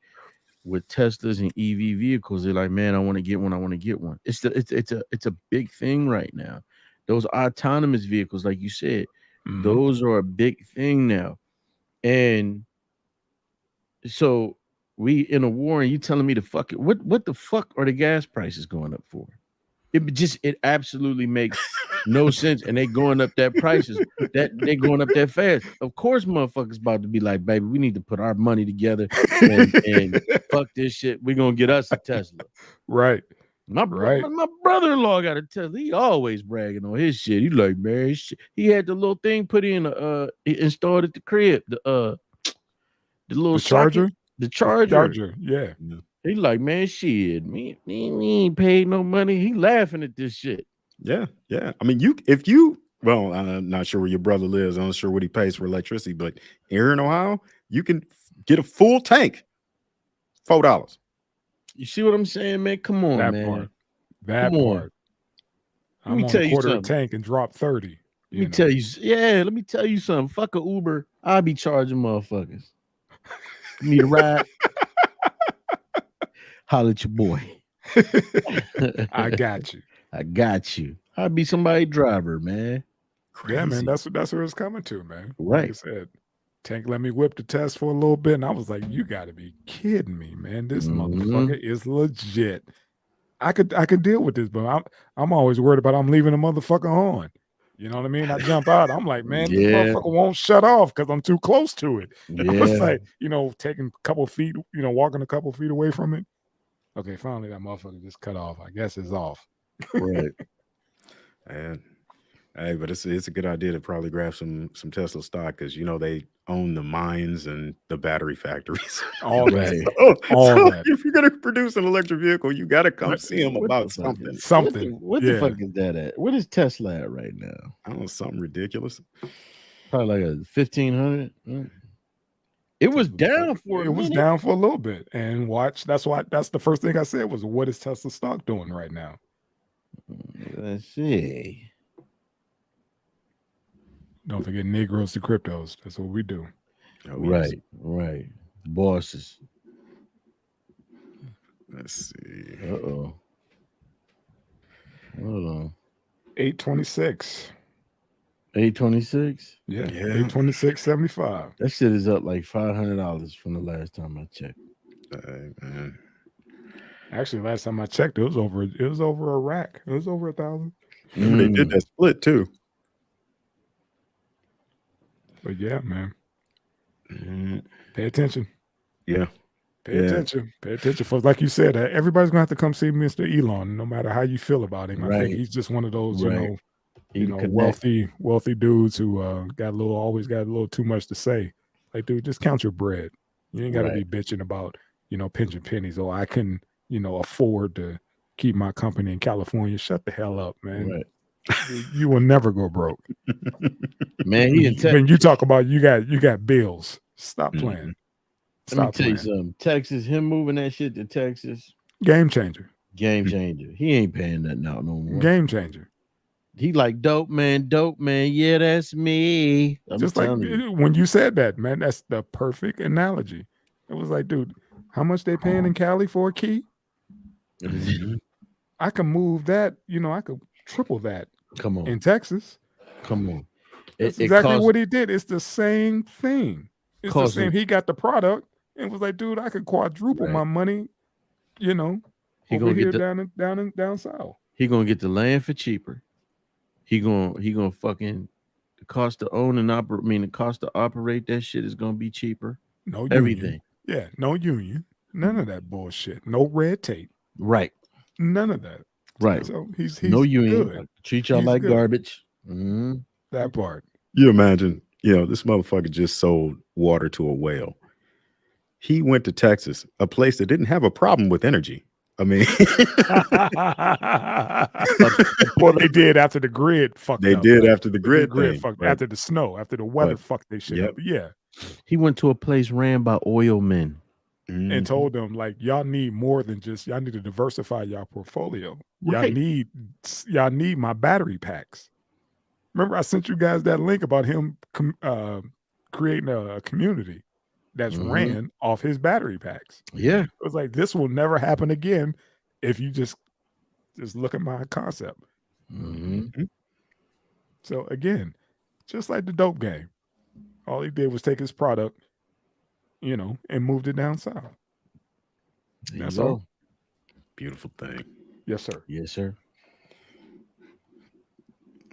with Teslas and EV vehicles. They're like, man, I want to get one. I want to get one. It's a big thing right now. Those autonomous vehicles, like you said, those are a big thing now. And so we in a war, and you telling me to fuck it. What the fuck are the gas prices going up for? It absolutely makes no sense. And they going up that prices. That they going up that fast. Of course, motherfuckers about to be like, baby, we need to put our money together and fuck this shit. We're gonna get us a Tesla. Right. My brother-in-law got a Tesla. He always bragging on his shit. He like, man, he had the little thing put in, installed at the crib, the little charger, socket, the charger. Yeah. He like, man, shit, me ain't paid no money. He laughing at this shit. Yeah. I mean, well, I'm not sure where your brother lives. I'm not sure what he pays for electricity, but here in Ohio, you can get a full tank, $4. You see what I'm saying, man? Come on, that man. Part. That Come part. On. I'm on a quarter of a tank and drop 30. Let me tell you something. Fuck a Uber. I'll be charging motherfuckers. You need a ride? Holler at your boy. I got you. I'll be somebody's driver, man. Crazy. Yeah, man. That's where it's coming to, man. Right. Like I said, Tank let me whip the test for a little bit, and I was like, "You got to be kidding me, man! This motherfucker is legit." I could deal with this, but I'm always worried about I'm leaving the motherfucker on. You know what I mean? I jump out. I'm like, man, this motherfucker won't shut off because I'm too close to it. Yeah. I was like, taking a couple feet, walking a couple feet away from it. Okay, finally that motherfucker just cut off. I guess it's off. Right. And hey, but it's a good idea to probably grab some Tesla stock because they own the mines and the battery factories. All that. So if you're gonna produce an electric vehicle, you gotta come see them about something. What the fuck is that at? What is Tesla at right now? I don't know, something ridiculous. Probably like a 1,500. It was down for it was down for a little bit. And watch, that's the first thing I said was, what is Tesla stock doing right now? Let's see. Don't forget Negroes to cryptos. That's what we do. Oh, right. Bosses. Let's see. Hold on. 826. 826? Yeah. 826.75. That shit is up like $500 from the last time I checked. Man. Actually, last time I checked, it was over a rack. It was over 1,000. They did that split too. But yeah, man. Pay attention. Yeah. Pay attention. Pay attention, folks. Like you said, everybody's gonna have to come see Mr. Elon, no matter how you feel about him. I think he's just one of those, wealthy dudes who always got a little too much to say. Like, dude, just count your bread. You ain't gotta be bitching about, pinching pennies. Oh, I can, afford to keep my company in California. Shut the hell up, man. Right. You will never go broke. Man, when you talk about you got bills, stop playing. Let me tell you something. Texas, him moving that shit to Texas, game changer. He ain't paying nothing out no more. Game changer. He like dope man. Yeah, that's me. Just like when you said that, man, that's the perfect analogy. It was like, dude, how much they paying in Cali for a key? I can move that. I could triple that. Come on. In Texas. Come on. That's exactly what he did. It's the same thing. It's the same. He got the product and was like, dude, I could quadruple my money, over here down south. He gonna get the land for cheaper. He gonna fucking the cost to own and operate. I mean, the cost to operate that shit is gonna be cheaper. No union. Everything. Yeah, no union. None of that bullshit. No red tape. Right. None of that. Right. So he's no union. Good. Treat y'all like garbage. That part. You imagine, this motherfucker just sold water to a whale. He went to Texas, a place that didn't have a problem with energy. I mean, well, they did after the grid fucked they up. They did after the grid thing. Fucked, after the snow, after the weather fucked they shit up. But yeah. He went to a place ran by oil men. And told them, like, y'all need more than just, y'all need to diversify y'all portfolio. Right. Y'all need my battery packs. Remember, I sent you guys that link about him creating a community that's ran off his battery packs. Yeah. It was like, this will never happen again if you just look at my concept. So again, just like the dope game, all he did was take his product, and moved it down south. That's all. Beautiful thing. Yes, sir. Yes, sir.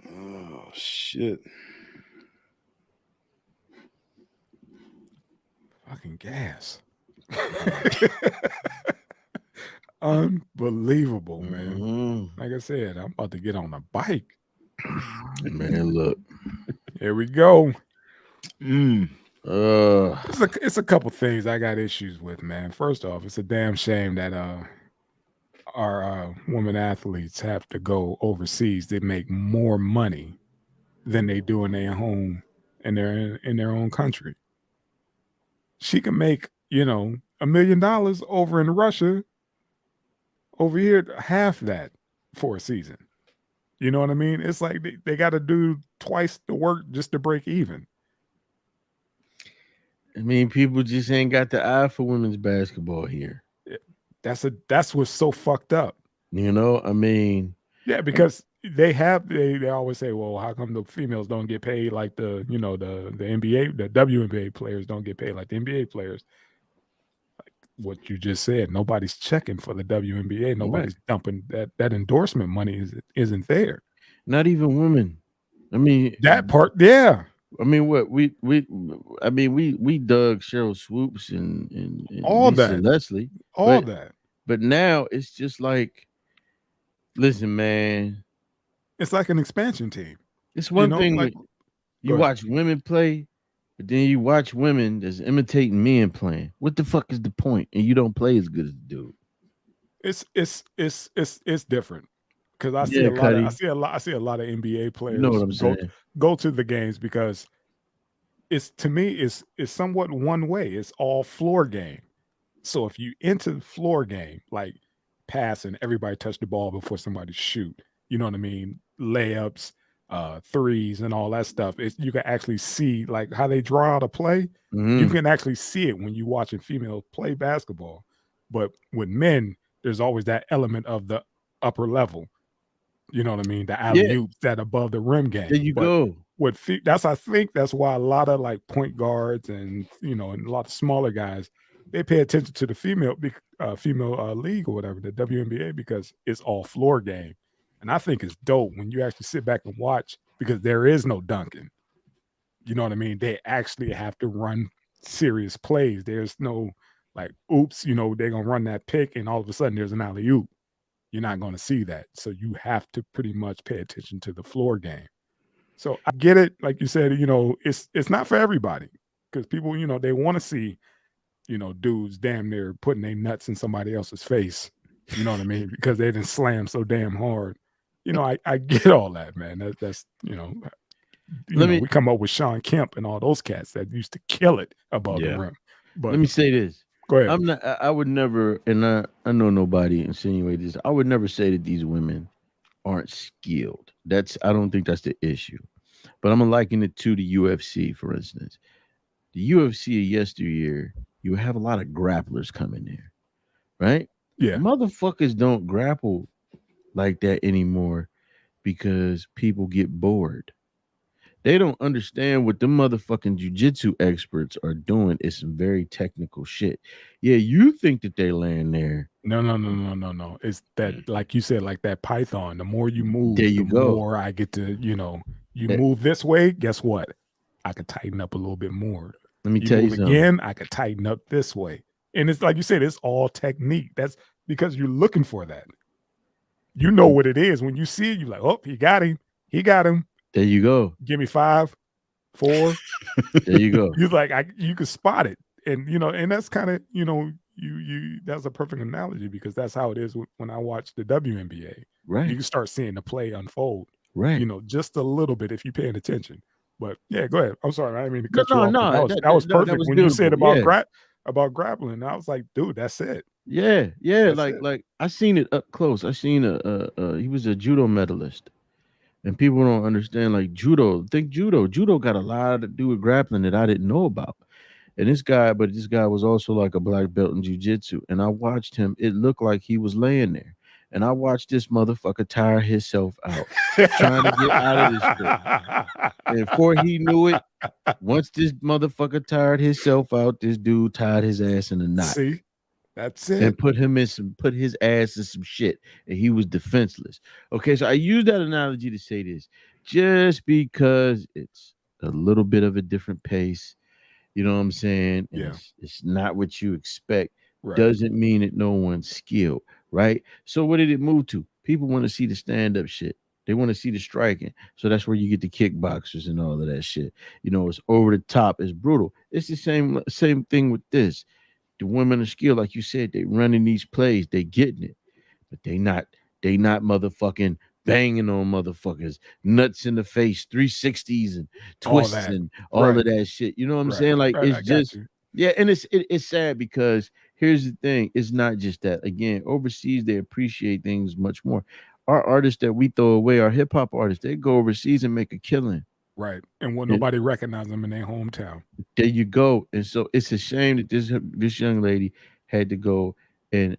Oh, shit. Fucking gas. Unbelievable, man. Like I said, I'm about to get on a bike. Man, look. Here we go. It's a couple things I got issues with, man. First off, it's a damn shame that our women athletes have to go overseas. They make more money than they do in their home and they're in their own country. She can make, $1 million over in Russia. Over here, half that for a season. You know what I mean? It's like they got to do twice the work just to break even. I mean, people just ain't got the eye for women's basketball here. That's what's so fucked up. I mean, yeah, because they always say, well, how come the females don't get paid like the NBA, the WNBA players don't get paid like the NBA players? Like what you just said, nobody's checking for the WNBA. Nobody's dumping that endorsement money isn't there. Not even women. I mean, that part, yeah. I mean, what we dug Cheryl Swoops and all Lisa that, Leslie, all that. But now it's just like, listen, man, it's like an expansion team. It's one thing like, you watch women play, but then you watch women that's imitating men playing. What the fuck is the point? And you don't play as good as the dude. It's different. Because I see a lot of NBA players what I'm saying? Go to the games because it's somewhat one way. It's all floor game. So if you enter the floor game, like passing, everybody touch the ball before somebody shoot. You know what I mean? Layups, threes, and all that stuff. You can actually see like how they draw out a play. You can actually see it when you're watching females play basketball. But with men, there's always that element of the upper level. You know what I mean? The alley-oops, that above the rim game. There you go. I think that's why a lot of like point guards and and a lot of smaller guys, they pay attention to the female league or whatever, the WNBA, because it's all floor game. And I think it's dope when you actually sit back and watch, because there is no dunking. You know what I mean? They actually have to run serious plays. There's no like, oops, they're gonna run that pick and all of a sudden there's an alley-oop. You're not going to see that. So you have to pretty much pay attention to the floor game. So I get it. Like you said, it's not for everybody, because people, they want to see, dudes damn near putting their nuts in somebody else's face. You know what I mean? Because they didn't slam so damn hard. I get all that, man. That's we come up with Sean Kemp and all those cats that used to kill it above the rim. But let me say this. Go ahead. I would never, and I know nobody insinuate this. I would never say that these women aren't skilled. I don't think that's the issue. But I'm gonna liken it to the UFC, for instance. The UFC of yesteryear, you have a lot of grapplers coming there, right? Yeah. Motherfuckers don't grapple like that anymore because people get bored. They don't understand what the motherfucking jujitsu experts are doing. It's some very technical shit. Yeah, you think that they land there. No. It's that, like you said, like that Python. The more you move, There you the go. more I get to, you move this way, guess what? I could tighten up a little bit more. Let me You tell you move something. again, I could tighten up this way. And it's like you said, it's all technique. That's because you're looking for that. You know what it is. When you see it, you're like, oh, he got him. He got him. There you go. Give me 5, 4. There you go. You're like, you can spot it. And, and that's kind of, that's a perfect analogy because that's how it is when I watch the WNBA. Right. You can start seeing the play unfold. Right. Just a little bit if you're paying attention. But yeah, go ahead. I'm sorry. I didn't mean to cut you No, off. no. That was perfect. That was when you said beautiful. about grappling, I was like, dude, that's it. Yeah. That's like I seen it up close. I seen he was a judo medalist. And people don't understand like judo. Think judo. Judo got a lot to do with grappling that I didn't know about. And this guy was also like a black belt in jiu-jitsu. And I watched him. It looked like he was laying there. And I watched this motherfucker tire himself out trying to get out of this shit. And before he knew it, once this motherfucker tired himself out, this dude tied his ass in a knot. See? That's it. And put his ass in some shit. And he was defenseless. Okay, so I use that analogy to say this. Just because it's a little bit of a different pace, you know what I'm saying? And yeah. It's not what you expect. Right. Doesn't mean that no one's skilled, right? So what did it move to? People want to see the stand-up shit. They want to see the striking. So that's where you get the kickboxers and all of that shit. It's over the top. It's brutal. It's the same thing with this. The women are skilled, like you said, they running these plays, they getting it, but they not motherfucking banging on motherfuckers, nuts in the face, 360s and twists and all of that shit. You know what I'm saying? Like it's just yeah, and it's sad because here's the thing: it's not just that. Again, overseas they appreciate things much more. Our artists that we throw away, our hip hop artists, they go overseas and make a killing. Right. And will nobody recognize them in their hometown. There you go. And so it's a shame that this young lady had to go and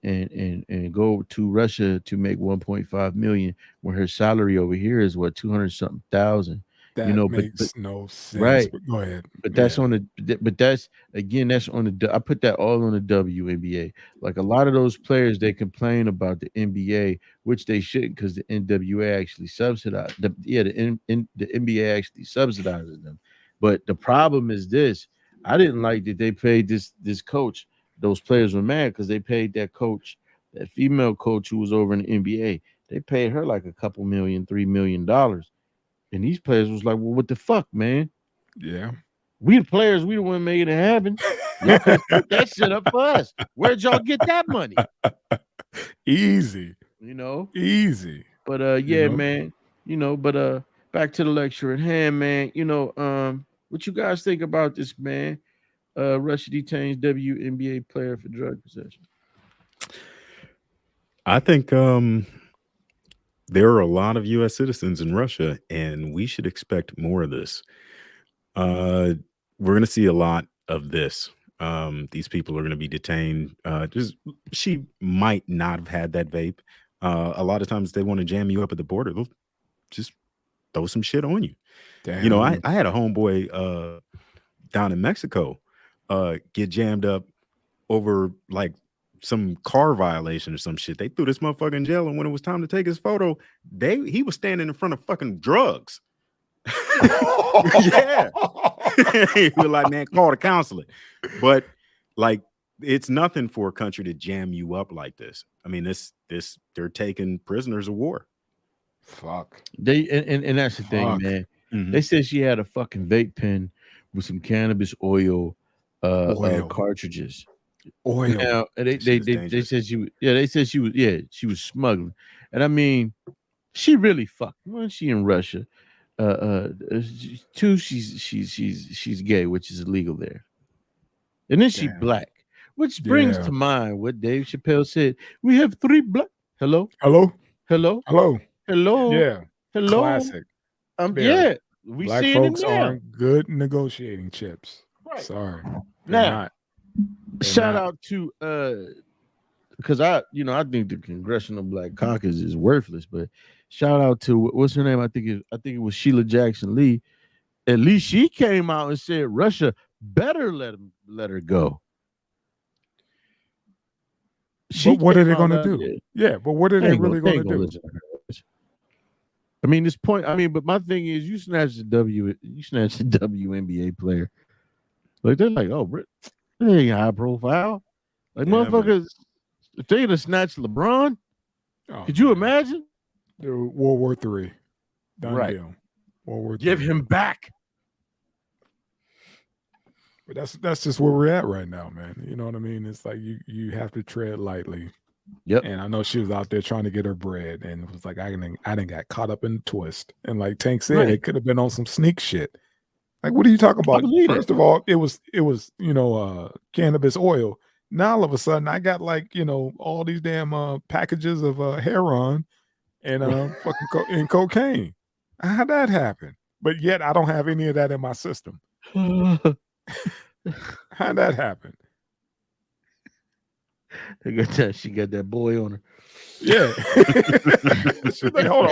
go to Russia to make 1.5 million when her salary over here is what 200 something thousand. That makes no sense. Right. But go ahead. But that's on that's on the I put that all on the WNBA. Like a lot of those players, they complain about the NBA, which they shouldn't because the NWA actually subsidized the NBA actually subsidizes them. But the problem is this: I didn't like that they paid this coach. Those players were mad because they paid that coach, that female coach who was over in the NBA. They paid her like a couple million, $3 million. And these players was like, well, what the fuck, man? Yeah. We the players, we the one making it happen. Y'all could put that shit up for us. Where'd y'all get that money? Easy. Easy. But man, but back to the lecture at hand, man. What you guys think about this, man? Russia detains WNBA player for drug possession. I think there are a lot of U.S. citizens in Russia, and we should expect more of this. We're going to see a lot of this. These people are going to be detained. She might not have had that vape. A lot of times they want to jam you up at the border. They'll just throw some shit on you. Damn. I had a homeboy down in Mexico get jammed up over like some car violation or some shit. They threw this motherfucker in jail, and when it was time to take his photo, he was standing in front of fucking drugs. Yeah. He was like, man, call the counselor. But like, it's nothing for a country to jam you up like this. I mean, they're taking prisoners of war. Fuck. And that's the thing, man. Mm-hmm. They said she had a fucking vape pen with some cannabis oil cartridges. Oil. Now, they said she was smuggling. And I mean, she really fucked. Wasn't she in Russia? Two, she's gay, which is illegal there. And then she black, which brings to mind what Dave Chappelle said. We have 3 black. Hello. Yeah. Hello. Classic. Yeah. We black folks aren't good negotiating chips. Right. Sorry. Now, shout out to because I think the Congressional Black Caucus is worthless. But shout out to what's her name? I think it was Sheila Jackson Lee. At least she came out and said Russia better let her go. But what are they going to do? Yeah, but what are they really going to do? I mean, this point. I mean, but my thing is, you snatch the WNBA player. Like they're like, oh, they ain't high profile. Like motherfuckers, if they gonna snatch LeBron, could you imagine? World War III, right? Deal. World War III. Give him back. But that's just where we're at right now, man. You know what I mean? It's like you have to tread lightly. Yep. And I know she was out there trying to get her bread, and it was like I didn't got caught up in the twist. And like Tank said, it could have been on some sneak shit. Like, what are you talking about? First of all, it was cannabis oil. Now all of a sudden, I got like all these damn packages of heroin and fucking cocaine. How'd that happen? But yet I don't have any of that in my system. How'd that happen? She got that boy on her. Yeah. She's like, hold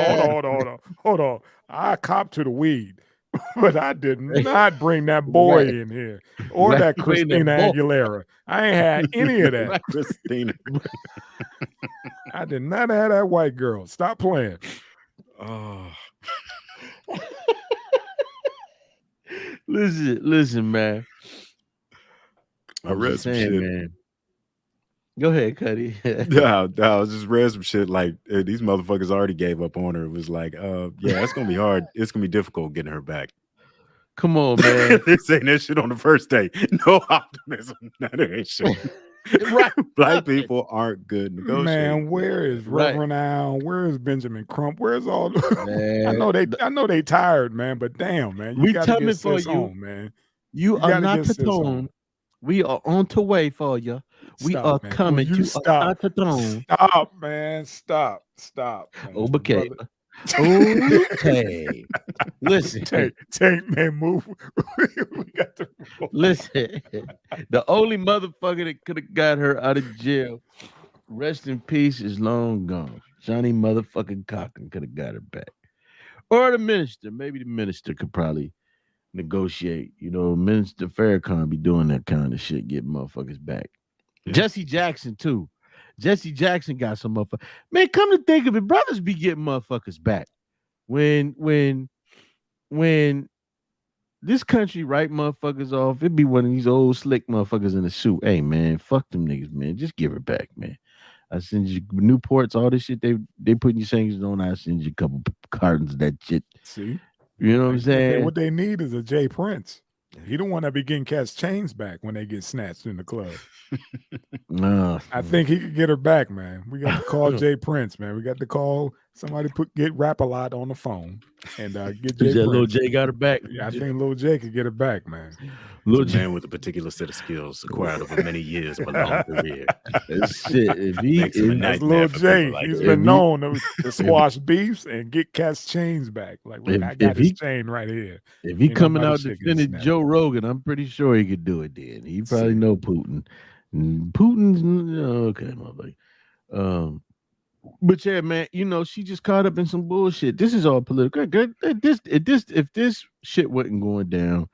on. I copped to the weed, but I did not bring that boy in here or that Christina Aguilera. I ain't had any of that. Christina. I did not have that white girl. Stop playing. Oh. Listen, man. I read some shit, man. Go ahead, Cuddy. I was just read some shit like these motherfuckers already gave up on her. It was like, it's gonna be hard. It's gonna be difficult getting her back. Come on, man. They're saying that shit on the first day. No optimism. That ain't shit. Right. Black people aren't good negotiators. Man, where is Reverend Al? Where is Benjamin Crump? Where's all? I know they tired, man. But damn, man, you gotta get sis on, man. You are not to tone. We are on the way for you. We are coming. You stop. Stop, man. Stop. Man. Okay. Okay. Listen. Tank, man, move. We got to move. Listen. The only motherfucker that could have got her out of jail, rest in peace, is long gone. Johnny motherfucking Cochran could have got her back. Or the minister. Maybe the minister could probably negotiate. Minister Farrakhan be doing that kind of shit, get motherfuckers back. Yeah. Jesse Jackson too. Jesse Jackson got some motherfuckers. Man, come to think of it, brothers be getting motherfuckers back. When this country write motherfuckers off, it be one of these old slick motherfuckers in a suit. Hey man, fuck them niggas, man. Just give her back, man. I send you Newports, all this shit they putting you sanctions on. I send you a couple cartons of that shit. See? You know what I'm saying? What they need is a Jay Prince. He don't want to be getting cats chains back when they get snatched in the club. No, I think he could get her back, man. We got to call Jay Prince, man. We got to call somebody get Rap-A-Lot on the phone and get Jay Prince. Little Jay got her back. Yeah, I think Little Jay could get her back, man. Little man with a particular set of skills acquired over many years of a long career. Shit, if Little Jay, he's been known to squash beefs and get cats chains back. Like, look, I got his chain right here. If he coming out defending Joe Rogan, I'm pretty sure he could do it. Then he probably know Putin. Putin's okay, my buddy. But yeah, man, she just caught up in some bullshit. This is all political. If this shit wasn't going down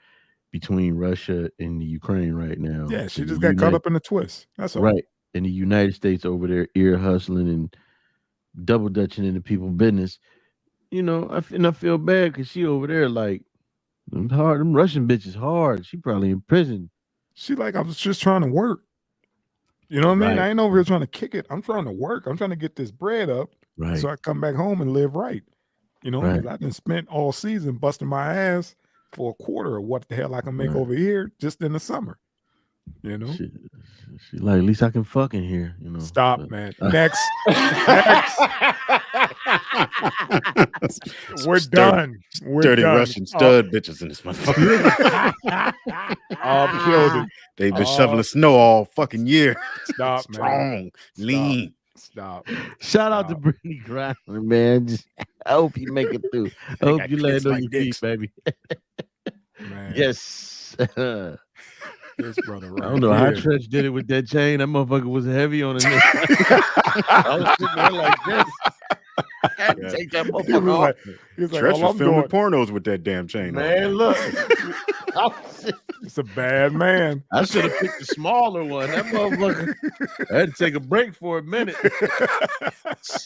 between Russia and the Ukraine right now. Yeah, she just got caught up in the twist. That's all. Right. And the United States over there ear hustling and double dutching into people's business. I feel bad because she over there like them Russian bitches hard. She probably in prison. She like, I was just trying to work. You know what I mean? I ain't over here trying to kick it. I'm trying to work. I'm trying to get this bread up so I come back home and live right. Because I done spent all season busting my ass for a quarter of what the hell I can make over here just in the summer. She like, at least I can fuck in here. Stop, man. Next. We're done. Dirty Russian stud bitches in this motherfucker. I've killed it. They've been shoveling snow all fucking year. Stop, strong, lean. Stop. Shout out to Brittany Griner, man. I hope you make it through. I hope you land on your feet, baby. Man. Yes. This brother right I don't know how here. Tretch did it with that chain. That motherfucker was heavy on the neck. I was sitting there like this. I had to take that motherfucker off. He was like, Tretch all was I'm filming doing, pornos with that damn chain on. Man, look. it's a bad man. I should have picked the smaller one. That motherfucker. I had to take a break for a minute.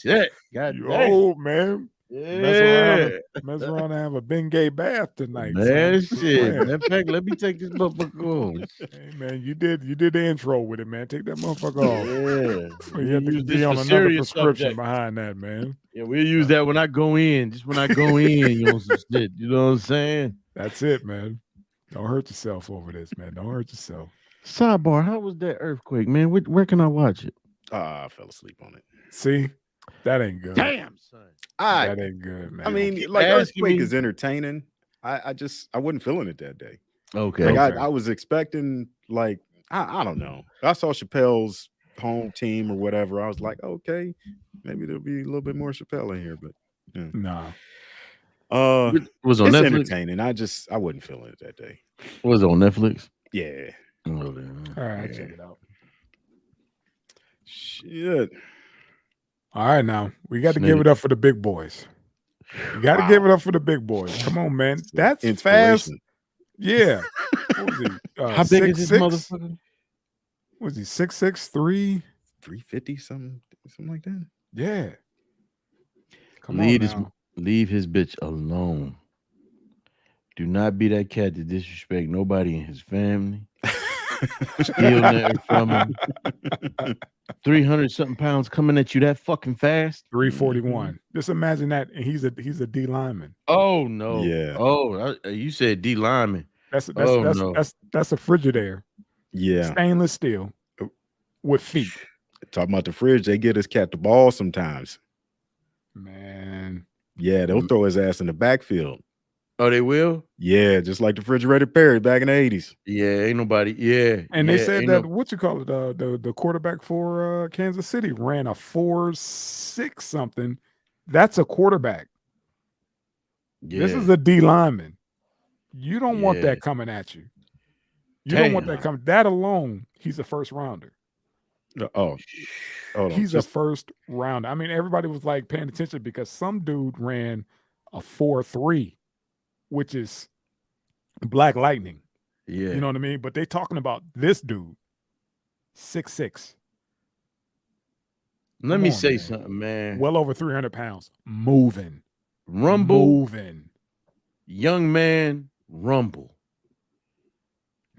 Shit. God You damn. old, man. Yeah. Mess around and have a Bengay bath tonight. Man, son. shit. Man. Matter of fact, let me take this motherfucker off. Hey, man, you did the intro with it, man. Take that motherfucker off. Yeah. You have to use be this on for another serious prescription subject. behind that, man. Yeah, we'll use that when I go in. Just when I go in, you know, some shit. You know what I'm saying? That's it, man. Don't hurt yourself over this, man. Don't hurt yourself. Sidebar, how was that earthquake, man? Where can I watch it? I fell asleep on it. See, that ain't good. Damn, son. That ain't good, man. I mean, Keep like asking earthquake me. is entertaining. I wasn't feeling it that day. Okay. Like I was expecting, like, I don't know. I saw Chappelle's home team or whatever. I was like, okay, maybe there'll be a little bit more Chappelle in here, but yeah. Nah. It was on It's Netflix. entertaining. I wasn't feeling it that day. Was it on Netflix? Yeah. Okay. All right, check it out. Shit. All right, now we got to give it up for the big boys. You got to give it up for the big boys. Come on, man. That's fast. Yeah. What was he? How big is this motherfucker? Was he 6'6", 350, something like that? Yeah. Come on now. Leave his bitch alone. Do not be that cat to disrespect nobody in his family. Steal nothing from him. 300 something pounds coming at you that fucking fast. 341. Just imagine that, and he's a D lineman. Oh no. Yeah. Oh, you said D lineman. That's a Frigidaire. Yeah. Stainless steel with feet. Talking about the fridge, they get his cat the ball sometimes. Man. Yeah, they'll throw his ass in the backfield. Oh, they will? Yeah, just like the refrigerator Perry back in the 80s. Yeah, ain't nobody. Yeah. And they said that the quarterback for Kansas City ran a 4.6 something. That's a quarterback. Yeah. This is a D lineman. You don't want that coming at you. You don't want that coming. That alone, he's a first rounder. He's a first rounder. I mean, everybody was like paying attention because some dude ran a 4.3, which is Black Lightning. Yeah. You know what I mean? But they talking about this dude, 6'6". Let me say something, man. Well over 300 pounds. Moving. Moving. Young man, rumble.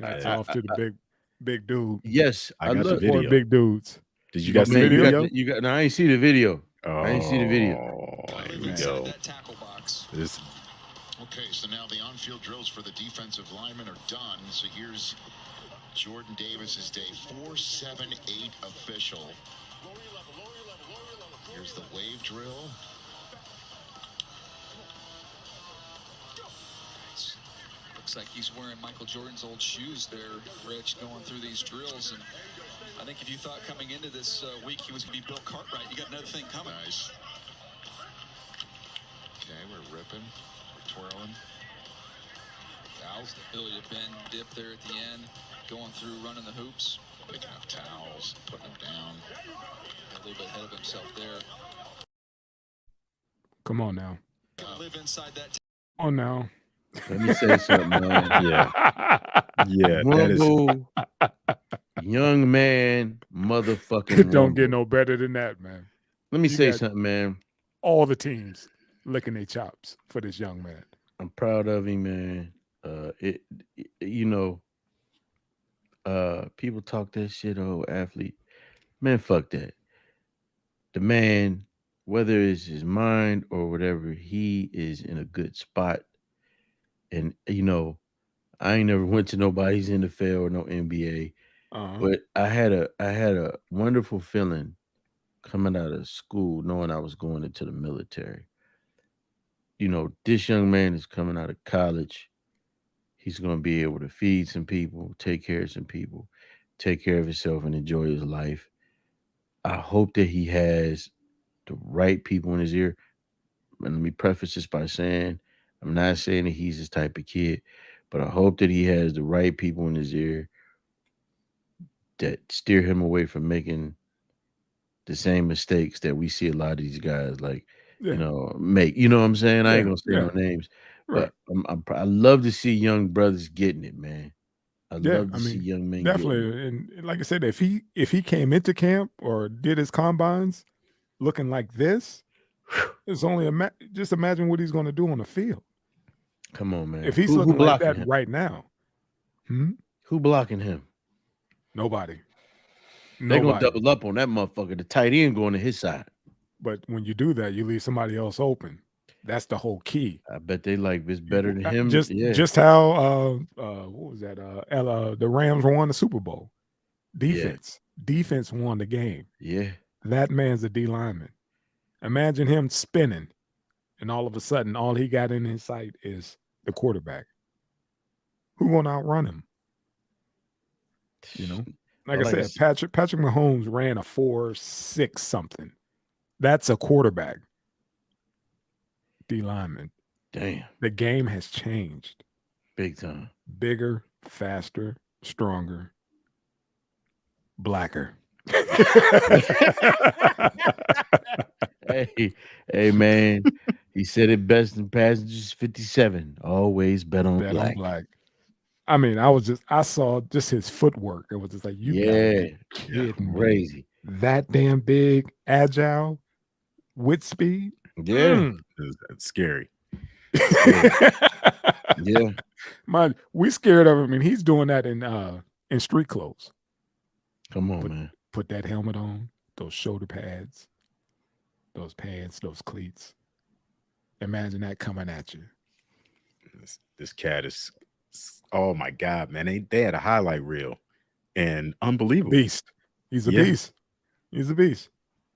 That's off to the big dude. Yes, I got the video. Big dudes. Did you guys see the video? No, I ain't see the video. I ain't see the video. Here we go. Okay, so now the on-field drills for the defensive linemen are done. So here's Jordan Davis's day 4-7-8 official. Here's the wave drill. Looks like he's wearing Michael Jordan's old shoes there, Rich, going through these drills. And I think if you thought coming into this week he was going to be Bill Cartwright, you got another thing coming. Nice. Okay, we're ripping, we're twirling. Towels, the ability to bend, dip there at the end, going through, running the hoops. Picking up towels, putting them down. A little bit ahead of himself there. Come on now. Live inside that. Come on now. Let me say something, man. Yeah, rumble, young man, motherfucking. It don't get no better than that, man. Let me say something, man. All the teams licking their chops for this young man. I'm proud of him, man. People talk that shit, athlete. Man, fuck that. The man, whether it's his mind or whatever, he is in a good spot. And I ain't never went to nobody's NFL or no NBA, but I had a wonderful feeling coming out of school, knowing I was going into the military. This young man is coming out of college. He's going to be able to feed some people, take care of some people, take care of himself, and enjoy his life. I hope that he has the right people in his ear. And let me preface this by saying, I'm not saying that he's this type of kid, but I hope that he has the right people in his ear that steer him away from making the same mistakes that we see a lot of these guys make. You know what I'm saying? I ain't gonna say no names, but I love to see young brothers getting it, man. I love to see young men definitely. And like I said, if he came into camp or did his combines looking like this, it's only just imagine what he's going to do on the field. Come on, man. If he's looking like that right now, who blocking him? Nobody. They're gonna double up on that motherfucker. The tight end going to his side. But when you do that, you leave somebody else open. That's the whole key. I bet they like this better than him. Just how what was that? The Rams won the Super Bowl. Defense won the game. Yeah, that man's a D lineman. Imagine him spinning, and all of a sudden, all he got in his sight is the quarterback. Who gonna outrun him? You know, like I said, Patrick Mahomes ran a 4.6 something. That's a quarterback. D lineman. Damn. The game has changed. Big time. Bigger, faster, stronger, blacker. Hey, man. He said it best in Passengers 57. Always bet on black. I mean, I saw just his footwork. It was just like, crazy. That damn big, agile, with speed. Yeah. That's scary. Yeah. We scared of him. I mean, he's doing that in street clothes. Come on, man. Put that helmet on, those shoulder pads, those pants, those cleats. Imagine that coming at you. This cat is, oh my God, man. They had a highlight reel and unbelievable. Beast. He's a beast. He's a beast.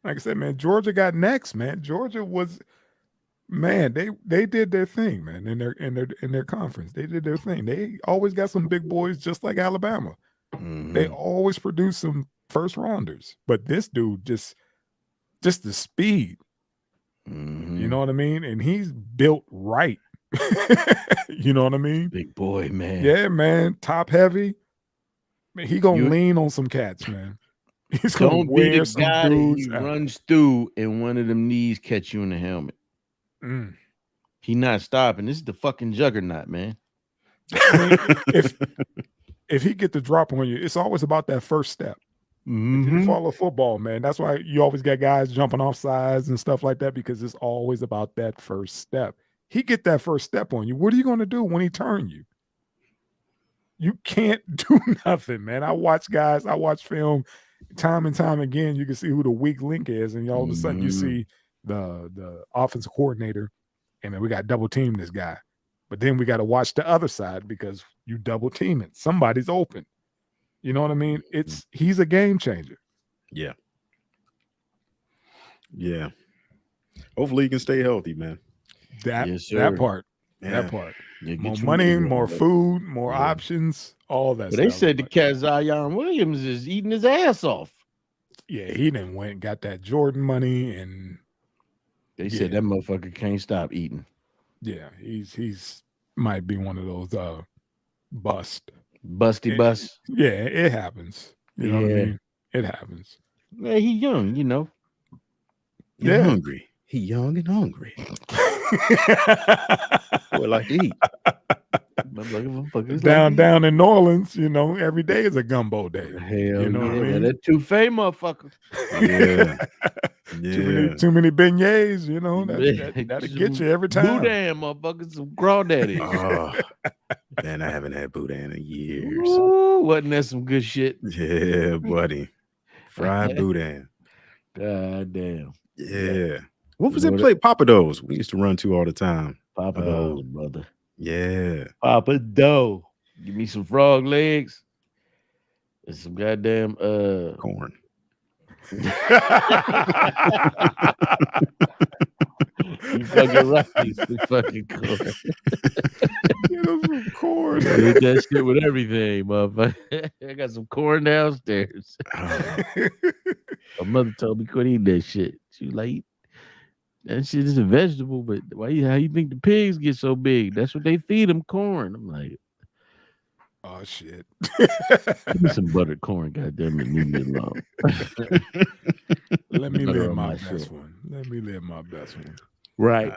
Like I said, man, Georgia got next, man. Georgia was, man, they did their thing, man, in their conference. They did their thing. They always got some big boys just like Alabama. Mm-hmm. They always produce some first rounders. But this dude just the speed. Mm-hmm. You know what I mean? And he's built right. You know what I mean? Big boy, man. Yeah, man. Top heavy. Man, he gonna lean on some cats, man. He's gonna wear some guy dudes. He runs through and one of them knees catch you in the helmet. He not stopping. This is the fucking juggernaut, man. I mean, if he get the drop on you, it's always about that first step. Mm-hmm. If you follow football, man, that's why you always got guys jumping off sides and stuff like that, because it's always about that first step. He get that first step on you. What are you going to do when he turn you? You can't do nothing, man. I watch film time and time again. You can see who the weak link is, and all of a sudden you see the offensive coordinator, and then we got double team this guy. But then we got to watch the other side because you double team it. Somebody's open. You know what I mean? He's a game changer. Yeah. Yeah. Hopefully he can stay healthy, man. That part. Yeah. That part. Yeah, more money, more food, more options, all that but stuff. They said the cat Zion Williams is eating his ass off. Yeah, he done went and got that Jordan money, and they said that motherfucker can't stop eating. Yeah, he's might be one of those busty bust. Yeah, it happens. You know what I mean? It happens. Yeah, he young, you know. He's hungry. He young and hungry. Boy, like to eat. Down in New Orleans, you know, every day is a gumbo day. Hell, you know what I mean? That touffee motherfucker. Yeah. Too many beignets, you know, that'll get you every time. Boudin, motherfuckers, some crawdaddy. Oh, man, I haven't had boudin in years. Ooh, wasn't that some good shit? Yeah, buddy. Fried boudin. God damn. Yeah. What was that play? Papados. We used to run to all the time. Papados, brother. Yeah. Papa Dough. Give me some frog legs and some goddamn corn. You fucking right. Some fucking corn. Get us some corn. Eat that shit with everything, motherfucker. I got some corn downstairs. My mother told me couldn't eat that shit. She was like, that shit is a vegetable, but how you think the pigs get so big? That's what they feed them, corn. I'm like, Oh shit! Give me some buttered corn, goddamn it, leave me alone. Let me Butter live on my my best shit. one. Let me live my best one. Right.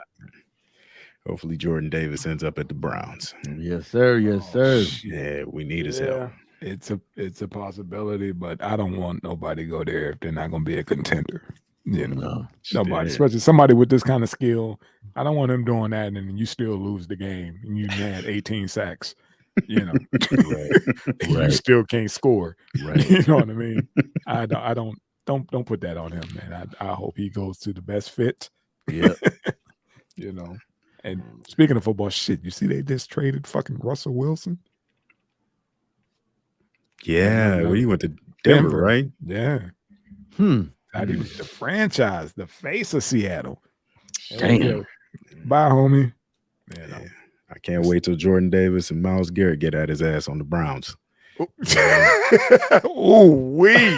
Hopefully Jordan Davis ends up at the Browns. Yes, sir. Yes, sir. Yeah, we need his help. It's a possibility, but I don't want nobody to go there if they're not going to be a contender. You know, No. nobody, especially somebody with this kind of skill. I don't want him doing that, and you still lose the game, and you had 18 sacks. You know, you still can't score. Right. You know what I mean? I don't put that on him, man. I hope he goes to the best fit. Yeah. You know. And speaking of football, shit, you see they just traded fucking Russell Wilson? Yeah, well, he went to Denver, right? Yeah. Thought he was the franchise, the face of Seattle. Damn. Bye, homie. You know. I can't wait till Jordan Davis and Myles Garrett get at his ass on the Browns. Oh, we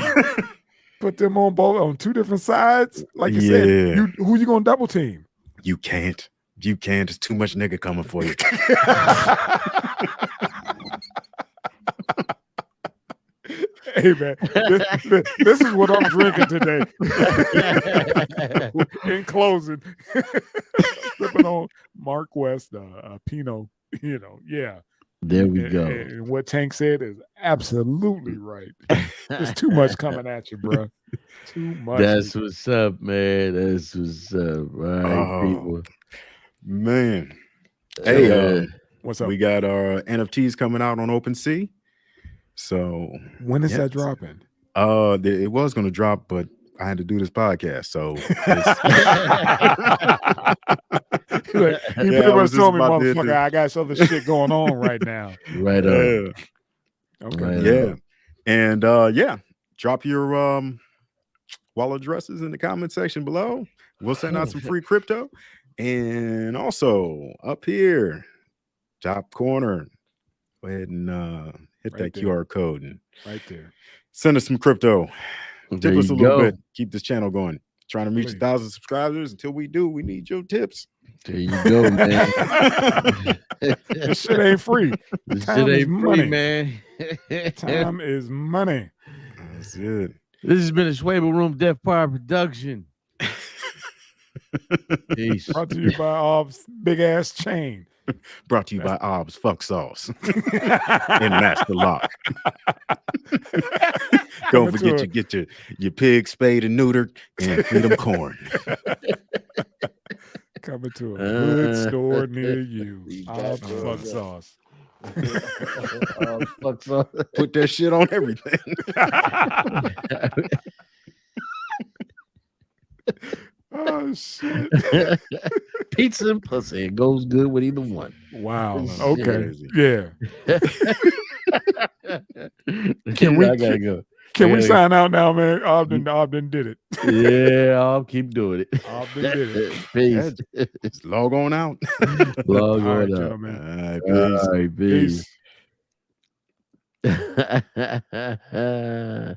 put them on two different sides. Like you said, who you gonna double team? You can't. You can't. It's too much nigga coming for you. Hey man, this is what I'm drinking today. In closing, flipping on Mark West, Pinot. You know, yeah. There we go. And what Tank said is absolutely right. There's too much coming at you, bro. Too much. That's what's up, man. That's what's up. All right, people. Man. Hey, what's up? We got our NFTs coming out on OpenSea. So when is that dropping? It was going to drop, but I had to do this podcast. So you pretty much told me, motherfucker, I got some other shit going on right now. Right on. Okay. Right yeah. And drop your wallet addresses in the comment section below. We'll send out some free crypto. And also up here, top corner, go ahead and hit that QR code and right there. Send us some crypto. Tip us a little bit. Keep this channel going. Trying to reach 1,000 subscribers. Until we do, we need your tips. There you go, man. This shit ain't free. This shit ain't money, free, man. Time is money. That's it. This has been a Schwable Room Death Power production. Peace. Brought to you by Ob's big ass chain. Brought to you by Ob's Fuck Sauce and Master Lock. Don't forget to get your pig spayed and neutered and feed them corn. Coming to a good store near you. Ob's Fuck Sauce. Fuck sauce. Put that shit on everything. Oh shit. Pizza and pussy. It goes good with either one. Wow. Okay. Yeah. Can we sign out now, man? Obden did it. Yeah, I'll keep doing it. Obden did it. Peace. Just log on out. Log All right, on out. gentlemen. All right, peace. All right, peace.